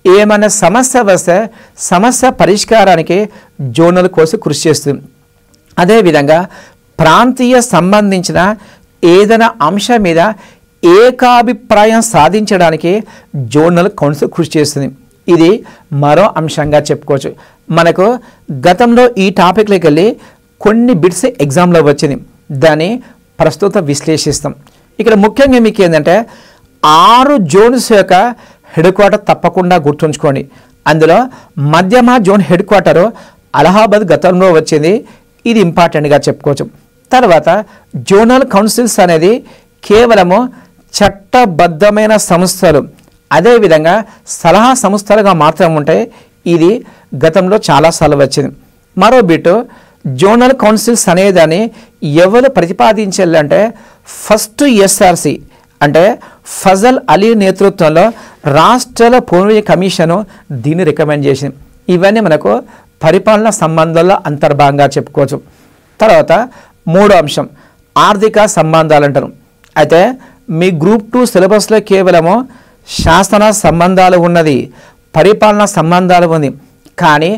ఏమైనా సమస్య వస్తే సమస్య పరిష్కారానికి జోనల్ కౌన్సిల్ కృషి చేస్తుంది. అదేవిధంగా ప్రాంతీయ సంబంధించిన ఏదైనా అంశం మీద ఏకాభిప్రాయం సాధించడానికి జోనల్ కౌన్సిల్ కృషి చేస్తుంది. ఇది మరో అంశంగా చెప్పుకోవచ్చు. మనకు గతంలో ఈ టాపిక్లోకి వెళ్ళి కొన్ని బిట్స్ ఎగ్జామ్లో వచ్చింది. దాన్ని ప్రస్తుతం విశ్లేషిస్తాం. ఇక్కడ ముఖ్యంగా మీకు ఏంటంటే 6 జోన్స్ యొక్క హెడ్ క్వార్టర్ తప్పకుండా గుర్తుంచుకోండి. అందులో మధ్యమ జోన్ హెడ్ క్వార్టరు అలహాబాద్ గతంలో వచ్చింది. ఇది ఇంపార్టెంట్గా చెప్పుకోవచ్చు. తర్వాత జోనల్ కౌన్సిల్స్ అనేది కేవలము చట్టబద్ధమైన సంస్థలు, అదేవిధంగా సలహా సంస్థలుగా మాత్రం ఉంటాయి. ఇది గతంలో చాలాసార్లు వచ్చింది. మరో బిటు జోనల్ కౌన్సిల్స్ అనేదాన్ని ఎవరు ప్రతిపాదించాలంటే ఫస్ట్ ఎస్ఆర్సి అంటే ఫజల్ అలీ నేతృత్వంలో రాష్ట్రాల పూర్వీయ కమిషను దీన్ని రికమెండ్ చేసింది. ఇవన్నీ మనకు పరిపాలన సంబంధాల్లో అంతర్భాగంగా చెప్పుకోవచ్చు. తర్వాత మూడో అంశం ఆర్థిక సంబంధాలు అంటారు. అయితే మీ గ్రూప్ 2 సిలబస్లో కేవలము శాసన సంబంధాలు ఉన్నది, పరిపాలన సంబంధాలు ఉంది, కానీ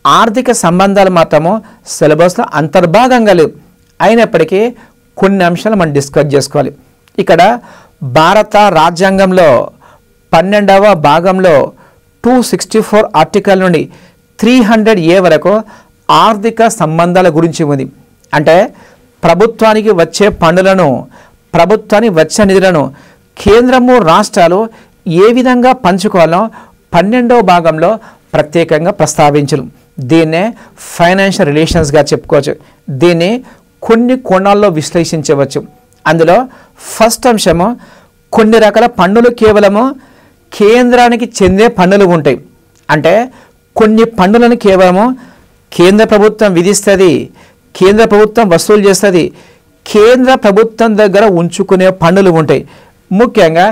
ఆర్థిక సంబంధాలు మాత్రము సిలబస్లో అంతర్భాగంగా లేవు. అయినప్పటికీ కొన్ని అంశాలు మనం డిస్కస్ చేసుకోవాలి. ఇక్కడ భారత రాజ్యాంగంలో 12వ భాగంలో 264 ఆర్టికల్ నుండి 300A వరకు ఆర్థిక సంబంధాల గురించి ఉంది. అంటే ప్రభుత్వానికి వచ్చే పన్నులను, ప్రభుత్వానికి వచ్చే నిధులను కేంద్రము రాష్ట్రాలు ఏ విధంగా పంచుకోవాలో 12వ భాగంలో ప్రత్యేకంగా ప్రస్తావించరు. దీన్నే ఫైనాన్షియల్ రిలేషన్స్గా చెప్పుకోవచ్చు. దీన్ని కొన్ని కోణాల్లో విశ్లేషించవచ్చు. అందులో ఫస్ట్ అంశము కొన్ని రకాల పన్నులు కేవలము కేంద్రానికి చెందే పన్నులు ఉంటాయి. అంటే కొన్ని పన్నులను కేవలము కేంద్ర ప్రభుత్వం విధిస్తుంది, కేంద్ర ప్రభుత్వం వసూలు చేస్తుంది, కేంద్ర ప్రభుత్వం దగ్గర ఉంచుకునే పన్నులు ఉంటాయి. ముఖ్యంగా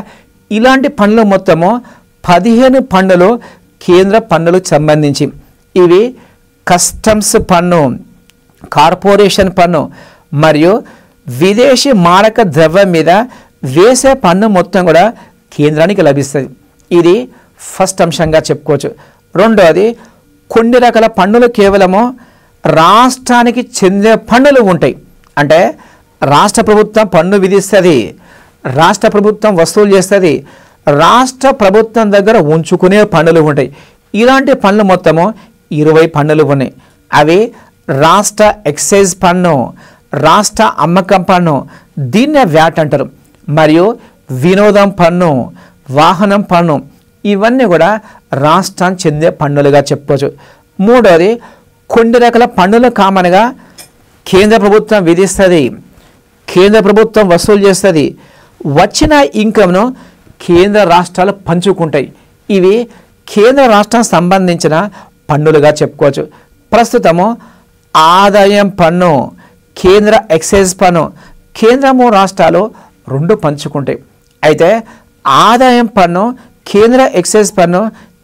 ఇలాంటి పన్నులు మొత్తము 15 పన్నులు కేంద్ర పన్నులకు సంబంధించి. ఇవి కస్టమ్స్ పన్ను, కార్పొరేషన్ పన్ను మరియు విదేశీ మారక ద్రవ్యం మీద వేసే పన్ను మొత్తం కూడా కేంద్రానికి లభిస్తుంది. ఇది ఫస్ట్ అంశంగా చెప్పుకోవచ్చు. రెండవది కొన్ని రకాల పన్నులు కేవలము రాష్ట్రానికి చెందే పన్నులు ఉంటాయి. అంటే రాష్ట్ర ప్రభుత్వం పన్ను విధిస్తుంది, రాష్ట్ర ప్రభుత్వం వసూలు చేస్తుంది, రాష్ట్ర ప్రభుత్వం దగ్గర ఉంచుకునే పన్నులు ఉంటాయి. ఇలాంటి పన్నులు మొత్తము 20 పన్నులు ఉన్నాయి. అవి రాష్ట్ర ఎక్సైజ్ పన్ను, రాష్ట్ర అమ్మకం పన్ను, దీన్నే వ్యాట్ అంటారు, మరియు వినోదం పన్ను, వాహనం పన్ను, ఇవన్నీ కూడా రాష్ట్రానికి చెందే పన్నులుగా చెప్పుకోవచ్చు. మూడవది కొన్ని రకాల పన్నులు కామన్గా కేంద్ర ప్రభుత్వం విధిస్తుంది, కేంద్ర ప్రభుత్వం వసూలు చేస్తుంది, వచ్చిన ఇన్కమ్ను కేంద్ర రాష్ట్రాలు పంచుకుంటాయి. ఇవి కేంద్ర రాష్ట్రానికి సంబంధించిన పన్నులుగా చెప్పుకోవచ్చు. ప్రస్తుతము ఆదాయం పన్ను, కేంద్ర ఎక్సైజ్ పన్ను కేంద్రము రాష్ట్రాలు 2 పంచుకుంటాయి. అయితే ఆదాయం పన్ను, కేంద్ర ఎక్సైజ్ పన్ను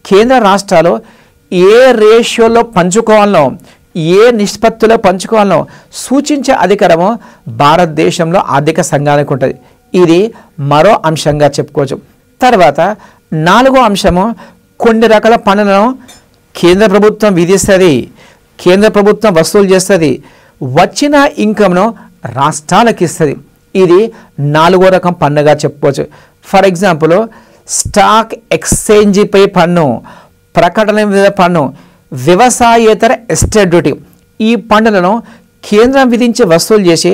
కేంద్ర రాష్ట్రాలు ఏ రేషియోలో పంచుకోవాలనో, ఏ నిష్పత్తిలో పంచుకోవాలనో సూచించే అధికారము భారతదేశంలో ఆర్థిక సంఘానికి ఉంటుంది. ఇది మరో అంశంగా చెప్పుకోవచ్చు. తర్వాత 4వ అంశము కొన్ని రకాల పన్నులను కేంద్ర ప్రభుత్వం విధిస్తుంది, కేంద్ర ప్రభుత్వం వసూలు చేస్తుంది, వచ్చిన ఇన్కమ్ను రాష్ట్రాలకు ఇస్తుంది. ఇది 4వ రకం పన్నుగా చెప్పుకోవచ్చు. ఫర్ ఎగ్జాంపుల్ స్టాక్ ఎక్స్చేంజ్పై పన్ను, ప్రకటన మీద పన్ను, వ్యవసాయేతర ఎస్టేట్ డ్యూటీ, ఈ పన్నులను కేంద్రం విధించి వసూలు చేసి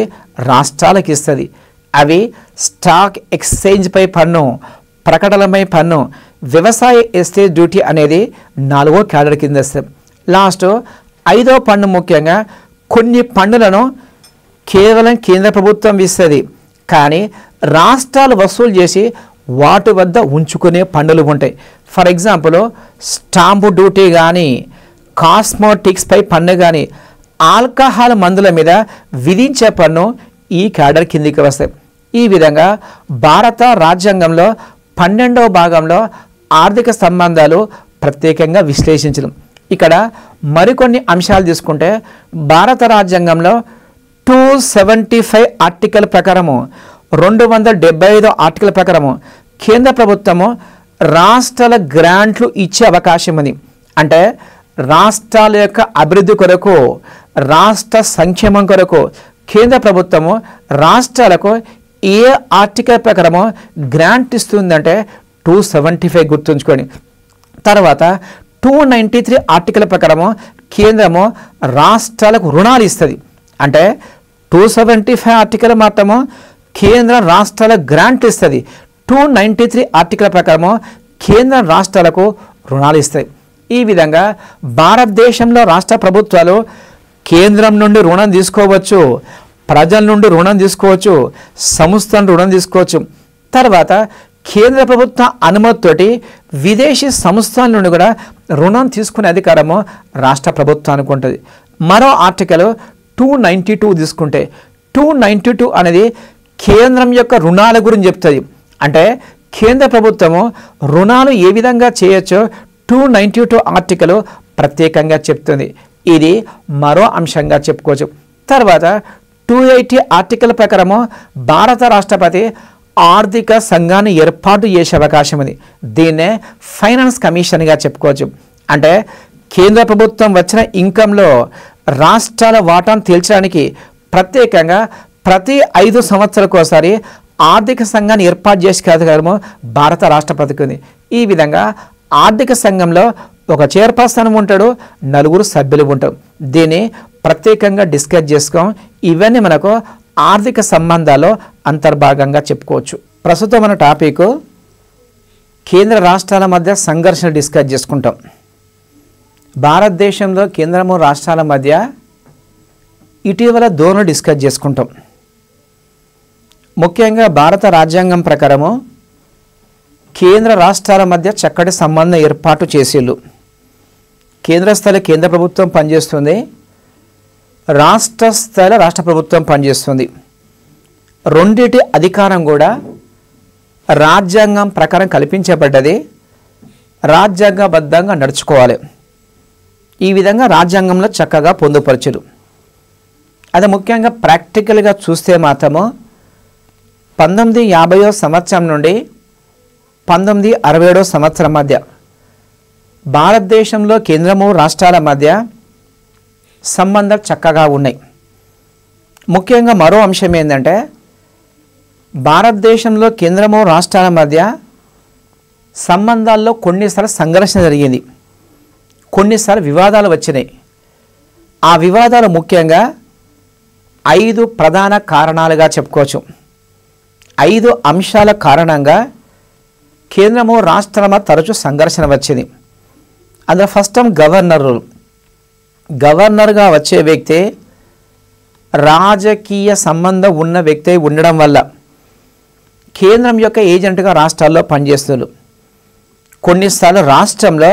రాష్ట్రాలకు ఇస్తుంది. అవి స్టాక్ ఎక్స్చేంజ్పై పన్ను, ప్రకటనపై పన్ను, వ్యవసాయ ఎస్టేట్ డ్యూటీ అనేది 4వ క్యాడర్ కింద వస్తుంది. లాస్ట్ 5వ పన్ను ముఖ్యంగా కొన్ని పన్నులను కేవలం కేంద్ర ప్రభుత్వం ఇస్తుంది, కానీ రాష్ట్రాలు వసూలు చేసి వాటి వద్ద ఉంచుకునే పన్నులు ఉంటాయి. ఫర్ ఎగ్జాంపుల్ స్టాంపు డ్యూటీ కానీ, కాస్మోటిక్స్పై పన్ను కానీ, ఆల్కహాల్ మందుల మీద విధించే పన్ను ఈ క్యాడర్ కిందికి వస్తాయి. ఈ విధంగా భారత రాజ్యాంగంలో 12వ భాగంలో ఆర్థిక సంబంధాలు ప్రత్యేకంగా విశ్లేషించడం. ఇక్కడ మరికొన్ని అంశాలు తీసుకుంటే భారత రాజ్యాంగంలో 275 ఆర్టికల్ ప్రకారము, 275 ఆర్టికల్ ప్రకారము కేంద్ర ప్రభుత్వము రాష్ట్రాల గ్రాంట్లు ఇచ్చే అవకాశం ఉంది. అంటే రాష్ట్రాల యొక్క అభివృద్ధి కొరకు, రాష్ట్ర సంక్షేమం కొరకు కేంద్ర ప్రభుత్వము రాష్ట్రాలకు ఏ ఆర్టికల్ ప్రకారము గ్రాంట్ ఇస్తుందంటే 275 గుర్తుంచుకోండి. తర్వాత 293 ఆర్టికల్ ప్రకారము కేంద్రము రాష్ట్రాలకు రుణాలు ఇస్తుంది. అంటే 275 ఆర్టికల్ మాత్రము కేంద్ర రాష్ట్రాల గ్రాంట్ ఇస్తుంది, 293 ఆర్టికల్ ప్రకారము కేంద్ర రాష్ట్రాలకు రుణాలు ఇస్తాయి. ఈ విధంగా భారతదేశంలో రాష్ట్ర ప్రభుత్వాలు కేంద్రం నుండి రుణం తీసుకోవచ్చు, ప్రజల నుండి రుణం తీసుకోవచ్చు, సంస్థల రుణం తీసుకోవచ్చు. తర్వాత కేంద్ర ప్రభుత్వ అనుమతితోటి విదేశీ సంస్థల నుండి కూడా రుణం తీసుకునే అధికారము రాష్ట్ర ప్రభుత్వానికి ఉంటుంది. మరో ఆర్టికల్ 292 తీసుకుంటే 292 అనేది కేంద్రం యొక్క రుణాల గురించి చెప్తుంది. అంటే కేంద్ర ప్రభుత్వము రుణాలు ఏ విధంగా చేయొచ్చో 292 ఆర్టికల్ ప్రత్యేకంగా చెప్తుంది. ఇది మరో అంశంగా చెప్పుకోవచ్చు. తర్వాత 280 ఆర్టికల్ ప్రకారము భారత రాష్ట్రపతి ఆర్థిక సంఘాన్ని ఏర్పాటు చేసే అవకాశం ఉంది. దీన్నే ఫైనాన్స్ కమిషన్గా చెప్పుకోవచ్చు. అంటే కేంద్ర ప్రభుత్వం వచ్చిన ఇన్కంలో రాష్ట్రాల వాటాను తేల్చడానికి ప్రత్యేకంగా ప్రతి 5 సంవత్సరాలకు ఒకసారి ఆర్థిక సంఘాన్ని ఏర్పాటు చేసే అధికారము భారత రాష్ట్రపతికి ఉంది. ఈ విధంగా ఆర్థిక సంఘంలో ఒక చైర్పర్సన్ ఉంటాడు, 4 సభ్యులు ఉంటారు. దీన్ని ప్రత్యేకంగా డిస్కస్ చేసుకోం. ఇవన్నీ మనకు ఆర్థిక సంబంధాల్లో అంతర్భాగంగా చెప్పుకోవచ్చు. ప్రస్తుతం మన టాపిక్ కేంద్ర రాష్ట్రాల మధ్య సంఘర్షణ డిస్కస్ చేసుకుంటాం. భారతదేశంలో కేంద్రము రాష్ట్రాల మధ్య ఇటీవల ధోరణి డిస్కస్ చేసుకుంటాం. ముఖ్యంగా భారత రాజ్యాంగం ప్రకారము కేంద్ర రాష్ట్రాల మధ్య చక్కటి సంబంధం ఏర్పాటు చేసేళ్ళు. కేంద్ర స్థాయి కేంద్ర ప్రభుత్వం పనిచేస్తుంది, రాష్ట్ర స్థాయిలో రాష్ట్ర ప్రభుత్వం పనిచేస్తుంది. రెండిటి అధికారం కూడా రాజ్యాంగం ప్రకారం కల్పించబడ్డది, రాజ్యాంగబద్ధంగా నడుచుకోవాలి. ఈ విధంగా రాజ్యాంగంలో చక్కగా పొందుపరచులు. అది ముఖ్యంగా ప్రాక్టికల్గా చూస్తే మాత్రము 1950వ సంవత్సరం నుండి 1967వ సంవత్సరం మధ్య భారతదేశంలో కేంద్రము రాష్ట్రాల మధ్య సంబంధాలు చక్కగా ఉన్నాయి. ముఖ్యంగా మరో అంశం ఏంటంటే భారతదేశంలో కేంద్రము రాష్ట్రాల మధ్య సంబంధాల్లో కొన్నిసార్లు సంఘర్షణ జరిగింది, కొన్నిసార్లు వివాదాలు వచ్చినాయి. ఆ వివాదాలు ముఖ్యంగా 5 ప్రధాన కారణాలుగా చెప్పుకోవచ్చు. 5 అంశాల కారణంగా కేంద్రము రాష్ట్రాల మధ్య తరచూ సంఘర్షణ వచ్చింది. అందులో ఫస్ట్ గవర్నర్గా వచ్చే వ్యక్తి రాజకీయ సంబంధం ఉన్న వ్యక్తి ఉండడం వల్ల కేంద్రం యొక్క ఏజెంట్గా రాష్ట్రాల్లో పనిచేస్తున్నారు. కొన్నిసార్లు రాష్ట్రంలో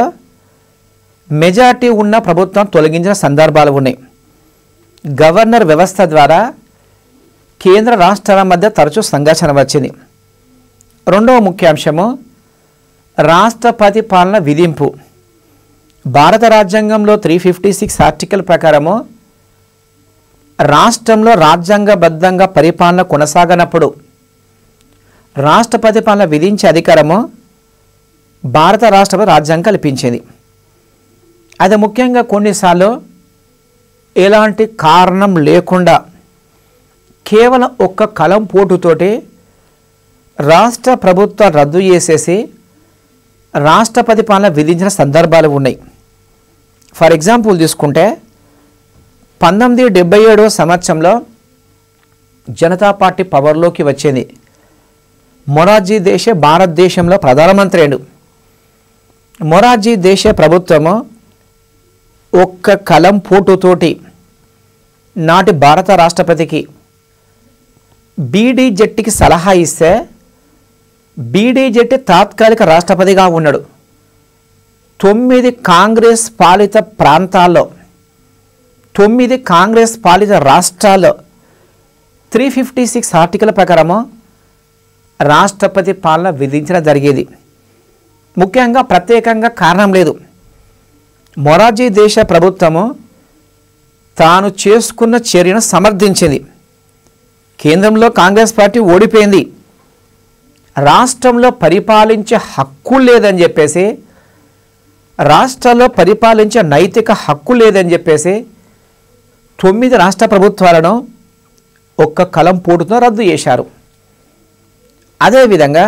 మెజారిటీ ఉన్న ప్రభుత్వం తొలగించిన సందర్భాలు ఉన్నాయి. గవర్నర్ వ్యవస్థ ద్వారా కేంద్ర రాష్ట్రాల మధ్య తరచూ సంఘర్షణ వచ్చింది. రెండవ ముఖ్యాంశము రాష్ట్రపతి పాలన విధింపు. భారత రాజ్యాంగంలో 356 ఆర్టికల్ ప్రకారము రాష్ట్రంలో రాజ్యాంగబద్ధంగా పరిపాలన కొనసాగనప్పుడు రాష్ట్రపతి పాలన విధించే అధికారము భారత రాష్ట్రపతి రాజ్యాంగం కల్పించింది. అది ముఖ్యంగా కొన్నిసార్లు ఎలాంటి కారణం లేకుండా కేవలం ఒక్క కలం పోటుతోటి రాష్ట్ర ప్రభుత్వం రద్దు చేసేసి రాష్ట్రపతి పాలన విధించిన సందర్భాలు ఉన్నాయి. ఫర్ ఎగ్జాంపుల్ తీసుకుంటే 1977వ సంవత్సరంలో జనతా పార్టీ పవర్లోకి వచ్చింది. మొరార్జీ దేశాయ్ భారతదేశంలో ప్రధానమంత్రి అయ్యాడు. మొరార్జీ దేశాయ్ ప్రభుత్వము ఒక్క కలం పోటుతోటి నాటి భారత రాష్ట్రపతికి బీడీ జట్టికి సలహా ఇస్తే బీడీ జట్టి తాత్కాలిక రాష్ట్రపతిగా ఉన్నాడు. 9 కాంగ్రెస్ పాలిత ప్రాంతాల్లో 9 కాంగ్రెస్ పాలిత రాష్ట్రాల్లో 356 ఆర్టికల్ ప్రకారము రాష్ట్రపతి పాలన విధించడం జరిగేది. ముఖ్యంగా ప్రత్యేకంగా కారణం లేదు. మొరార్జీ దేశాయ్ ప్రభుత్వము తాను చేసుకున్న చర్యను సమర్థించింది. కేంద్రంలో కాంగ్రెస్ పార్టీ ఓడిపోయింది, రాష్ట్రంలో పరిపాలించే హక్కు లేదని చెప్పేసి, రాష్ట్రాల్లో పరిపాలించే నైతిక హక్కు లేదని చెప్పేసి 9 రాష్ట్ర ప్రభుత్వాలను ఒక్క కలం పోటుతో రద్దు చేశారు. అదేవిధంగా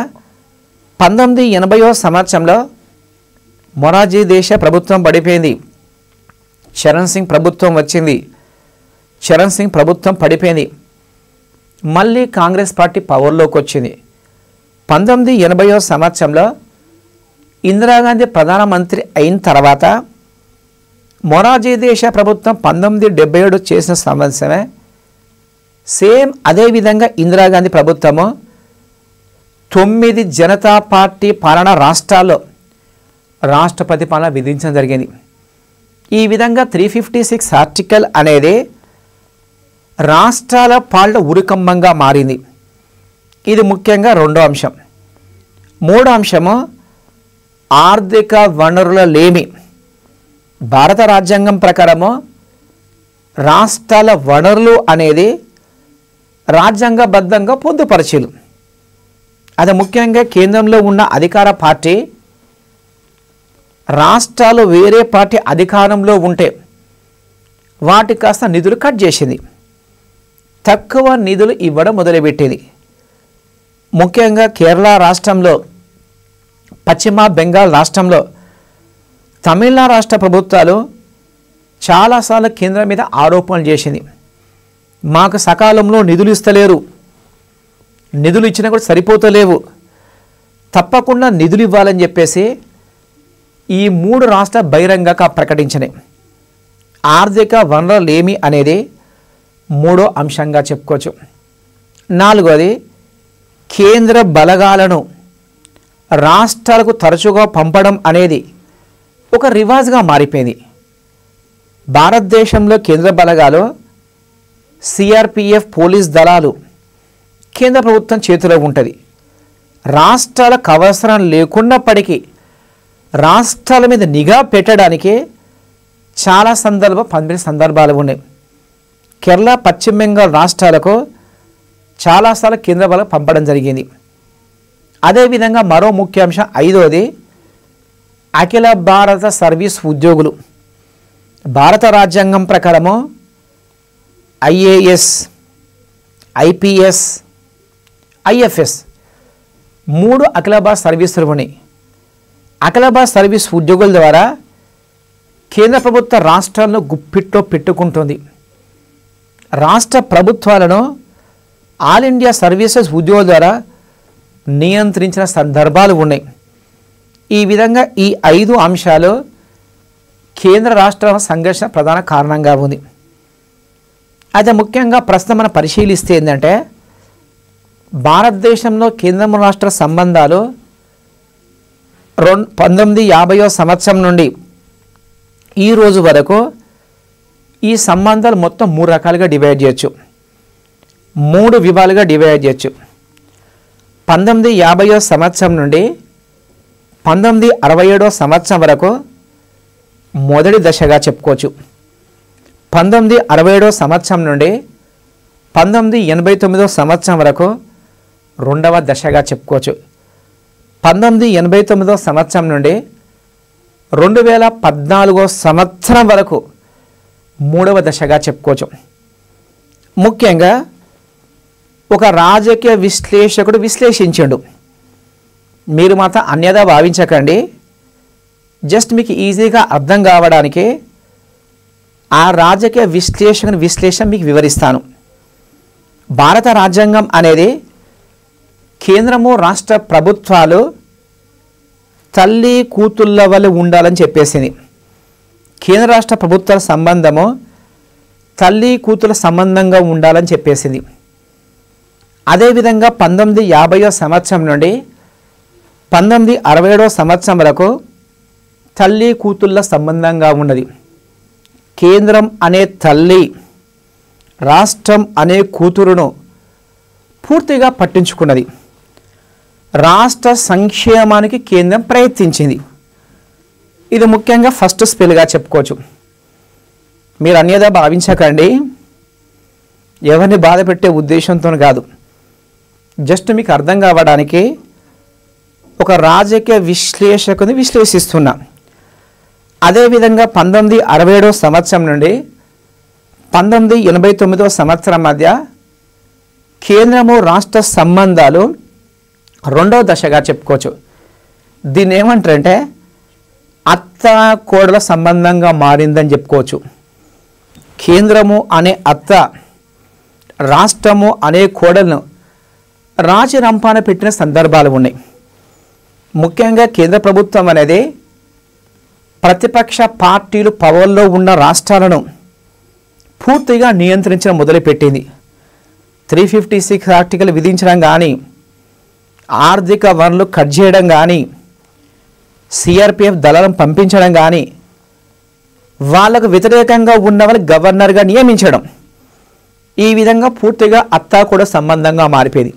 1980వ సంవత్సరంలో మొరార్జీ దేశాయ్ ప్రభుత్వం పడిపోయింది, చరణ్ సింగ్ ప్రభుత్వం వచ్చింది. చరణ్ సింగ్ ప్రభుత్వం పడిపోయింది, మళ్ళీ కాంగ్రెస్ పార్టీ పవర్లోకి వచ్చింది. 1980వ సంవత్సరంలో ఇందిరాగాంధీ ప్రధానమంత్రి అయిన తర్వాత మొరార్జీ దేశాయ్ ప్రభుత్వం 1977 చేసిన సమస్యమే సేమ్ అదేవిధంగా ఇందిరాగాంధీ ప్రభుత్వము 9 జనతా పార్టీ పాలనా రాష్ట్రాల్లో రాష్ట్రపతి పాలన విధించడం జరిగింది. ఈ విధంగా 356 ఆర్టికల్ అనేది రాష్ట్రాల పాలన ఉరికంబంగా మారింది. ఇది ముఖ్యంగా రెండో అంశం. మూడో అంశము ఆర్థిక వనరుల లేమి. భారత రాజ్యాంగం ప్రకారము రాష్ట్రాల వనరులు అనేది రాజ్యాంగబద్ధంగా పొందుపరచలు. అది ముఖ్యంగా కేంద్రంలో ఉన్న అధికార పార్టీ రాష్ట్రాలు వేరే పార్టీ అధికారంలో ఉంటే వాటి కాస్త నిధులు కట్ చేసింది, తక్కువ నిధులు ఇవ్వడం మొదలుపెట్టేది. ముఖ్యంగా కేరళ రాష్ట్రంలో, పశ్చిమ బెంగాల్ రాష్ట్రంలో, తమిళనాడు రాష్ట్ర ప్రభుత్వాలు చాలాసార్లు కేంద్రం మీద ఆరోపణలు చేసింది. మాకు సకాలంలో నిధులు ఇస్తలేరు, నిధులు ఇచ్చినా కూడా సరిపోతలేవు, తప్పకుండా నిధులు ఇవ్వాలని చెప్పేసి ఈ 3 రాష్ట్రాలు బహిరంగంగా ప్రకటించినాయి. ఆర్థిక వనరులు ఏమి అనేది మూడో అంశంగా చెప్పుకోవచ్చు. నాలుగోది కేంద్ర బలగాలను రాష్ట్రాలకు తరచుగా పంపడం అనేది ఒక రివాజ్గా మారిపోయింది. భారతదేశంలో కేంద్ర బలగాలు సిఆర్పిఎఫ్ పోలీస్ దళాలు కేంద్ర ప్రభుత్వం చేతిలో ఉంటుంది. రాష్ట్రాలకు అవసరం లేకున్నప్పటికీ రాష్ట్రాల మీద నిఘా పెట్టడానికి చాలా పంపిణీ సందర్భాలు ఉన్నాయి. కేరళ, పశ్చిమ బెంగాల్ రాష్ట్రాలకు చాలాసార్లు కేంద్ర బలం పంపడం జరిగింది. అదేవిధంగా మరో ముఖ్య అంశం ఐదోది అఖిల భారత సర్వీస్ ఉద్యోగులు. భారత రాజ్యాంగం ప్రకారము ఐఏఎస్, ఐపీఎస్, ఐఎఫ్ఎస్ 3 అఖిల భారత సర్వీసులు ఉన్నాయి. అఖిల భారత సర్వీస్ ఉద్యోగుల ద్వారా కేంద్ర ప్రభుత్వ రాష్ట్రాలను గుప్పిట్లో పెట్టుకుంటుంది. రాష్ట్ర ప్రభుత్వాలను ఆల్ ఇండియా సర్వీసెస్ ఉద్యోగుల ద్వారా నియంత్రించిన సందర్భాలు ఉన్నాయి. ఈ విధంగా ఈ 5 అంశాలు కేంద్ర రాష్ట్రాల సంఘర్షణ ప్రధాన కారణంగా ఉంది. అయితే ముఖ్యంగా ప్రస్తుతం మనం పరిశీలిస్తే ఏంటంటే భారతదేశంలో కేంద్ర రాష్ట్ర సంబంధాలు 1950వ సంవత్సరం నుండి ఈ రోజు వరకు ఈ సంబంధాలు మొత్తం 3 రకాలుగా డివైడ్ చేయొచ్చు, 3 విభాగాలుగా డివైడ్ చేయొచ్చు. 1950వ సంవత్సరం నుండి 1967వ సంవత్సరం వరకు మొదటి దశగా చెప్పుకోవచ్చు. 1967వ సంవత్సరం నుండి 1989వ సంవత్సరం వరకు రెండవ దశగా చెప్పుకోవచ్చు. 1989వ సంవత్సరం నుండి 2014వ సంవత్సరం వరకు మూడవ దశగా చెప్పుకోవచ్చు. ముఖ్యంగా ఒక రాజకీయ విశ్లేషకుడు విశ్లేషించాడు. మీరు మాత్రం అన్యదా భావించకండి, జస్ట్ మీకు ఈజీగా అర్థం కావడానికి ఆ రాజకీయ విశ్లేషణ మీకు వివరిస్తాను. భారత రాజ్యాంగం అనేది కేంద్రము రాష్ట్ర ప్రభుత్వాలు తల్లి కూతుళ్ళ వల్ల ఉండాలని చెప్పేసింది. కేంద్ర రాష్ట్ర ప్రభుత్వాల సంబంధము తల్లి కూతుల సంబంధంగా ఉండాలని చెప్పేసింది. అదేవిధంగా 1950వ సంవత్సరం నుండి 1967వ సంవత్సరం వరకు తల్లి కూతుళ్ళ సంబంధంగా ఉన్నది. కేంద్రం అనే తల్లి రాష్ట్రం అనే కూతురును పూర్తిగా పట్టించుకున్నది. రాష్ట్ర సంక్షేమానికి కేంద్రం ప్రయత్నించింది. ఇది ముఖ్యంగా ఫస్ట్ స్పెల్గా చెప్పుకోవచ్చు. మీరు అన్యదా భావించకండి, ఎవరిని బాధ పెట్టే ఉద్దేశంతో కాదు, జస్ట్ మీకు అర్థం కావడానికి ఒక రాజకీయ విశ్లేషకుని విశ్లేషిస్తున్నా. అదేవిధంగా 1967వ సంవత్సరం నుండి 1989వ సంవత్సరం మధ్య కేంద్రము రాష్ట్ర సంబంధాలు రెండవ దశగా చెప్పుకోవచ్చు. దీన్ని ఏమంటారంటే అత్త కోడల సంబంధంగా మారిందని చెప్పుకోవచ్చు. కేంద్రము అనే అత్త, రాష్ట్రము అనే కోడలను రాజరంపాన పెట్టిన సందర్భాలు ఉన్నాయి. ముఖ్యంగా కేంద్ర ప్రభుత్వం అనేది ప్రతిపక్ష పార్టీలు పవర్లో ఉన్న రాష్ట్రాలను పూర్తిగా నియంత్రించడం మొదలుపెట్టింది. 356 ఆర్టికల్ విధించడం కానీ, ఆర్థిక వనరులు కట్ చేయడం కానీ, సిఆర్పిఎఫ్ దళాలను పంపించడం కానీ, వాళ్లకు వ్యతిరేకంగా ఉన్న వాళ్ళు గవర్నర్గా నియమించడం, ఈ విధంగా పూర్తిగా అత్తా కూడా సంబంధంగా మారిపోయింది.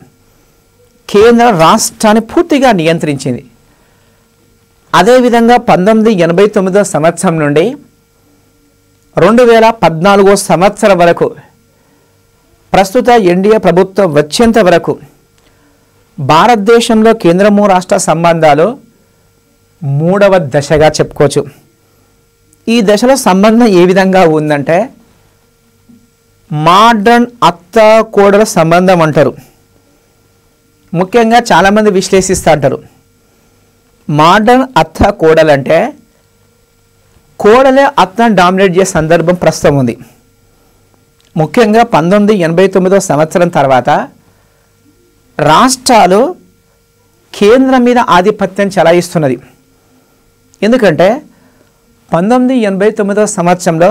కేంద్ర రాష్ట్రాన్ని పూర్తిగా నియంత్రించింది. అదేవిధంగా 1989 సంవత్సరం నుండి 2014 సంవత్సరం వరకు, ప్రస్తుత ఎన్డీఏ ప్రభుత్వం వచ్చేంత వరకు భారతదేశంలో కేంద్రము రాష్ట్ర సంబంధాలు 3వ దశగా చెప్పుకోవచ్చు. ఈ దశలో సంబంధం ఏ విధంగా ఉందంటే మోడర్న్ అత్త కోడల సంబంధం అంటారు. ముఖ్యంగా చాలామంది విశ్లేషిస్తూ అంటారు, మోడర్న్ అత్త కోడలంటే కోడలే అత్తను డామినేట్ చేసే సందర్భం ప్రస్తుతం ఉంది. ముఖ్యంగా 1989 సంవత్సరం తర్వాత రాష్ట్రాలు కేంద్రం మీద ఆధిపత్యం చెలాయిస్తున్నది. ఎందుకంటే 1989 సంవత్సరంలో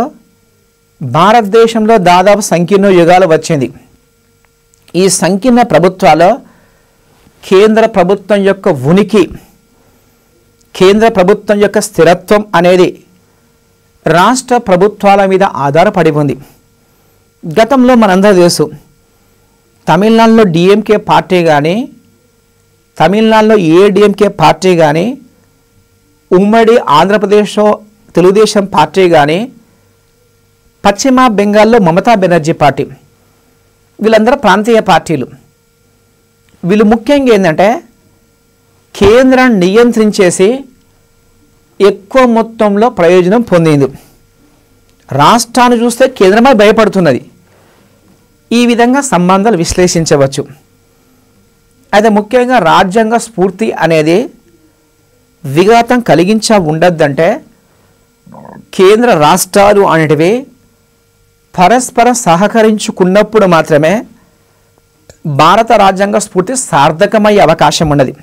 భారతదేశంలో దాదాపు సంకీర్ణ యుగాలు వచ్చింది. ఈ సంకీర్ణ ప్రభుత్వాల్లో కేంద్ర ప్రభుత్వం యొక్క ఉనికి, కేంద్ర ప్రభుత్వం యొక్క స్థిరత్వం అనేది రాష్ట్ర ప్రభుత్వాల మీద ఆధారపడి ఉంది. గతంలో మనందరూ తెలుసు, తమిళనాడులో డిఎంకే పార్టీ కానీ, తమిళనాడులో ఏడిఎంకే పార్టీ కానీ, ఉమ్మడి ఆంధ్రప్రదేశ్లో తెలుగుదేశం పార్టీ కానీ, పశ్చిమ బెంగాల్లో మమతా బెనర్జీ పార్టీ, వీళ్ళందరూ ప్రాంతీయ పార్టీలు. వీళ్ళు ముఖ్యంగా ఏంటంటే కేంద్రాన్ని నియంత్రించేసి ఎక్కువ మొత్తంలో ప్రయోజనం పొందింది. రాష్ట్రాన్ని చూస్తే కేంద్రమే భయపడుతున్నది. ఈ విధంగా సంబంధాలు విశ్లేషించవచ్చు. అయితే ముఖ్యంగా రాజ్యాంగ స్ఫూర్తి అనేది విఘాతం కలిగించ ఉండద్దంటే కేంద్ర రాష్ట్రాలు అనేటివి పరస్పరం సహకరించుకున్నప్పుడు మాత్రమే భారత రాజ్యాంగ స్ఫూర్తి సార్థకమయ్యే అవకాశం ఉన్నది.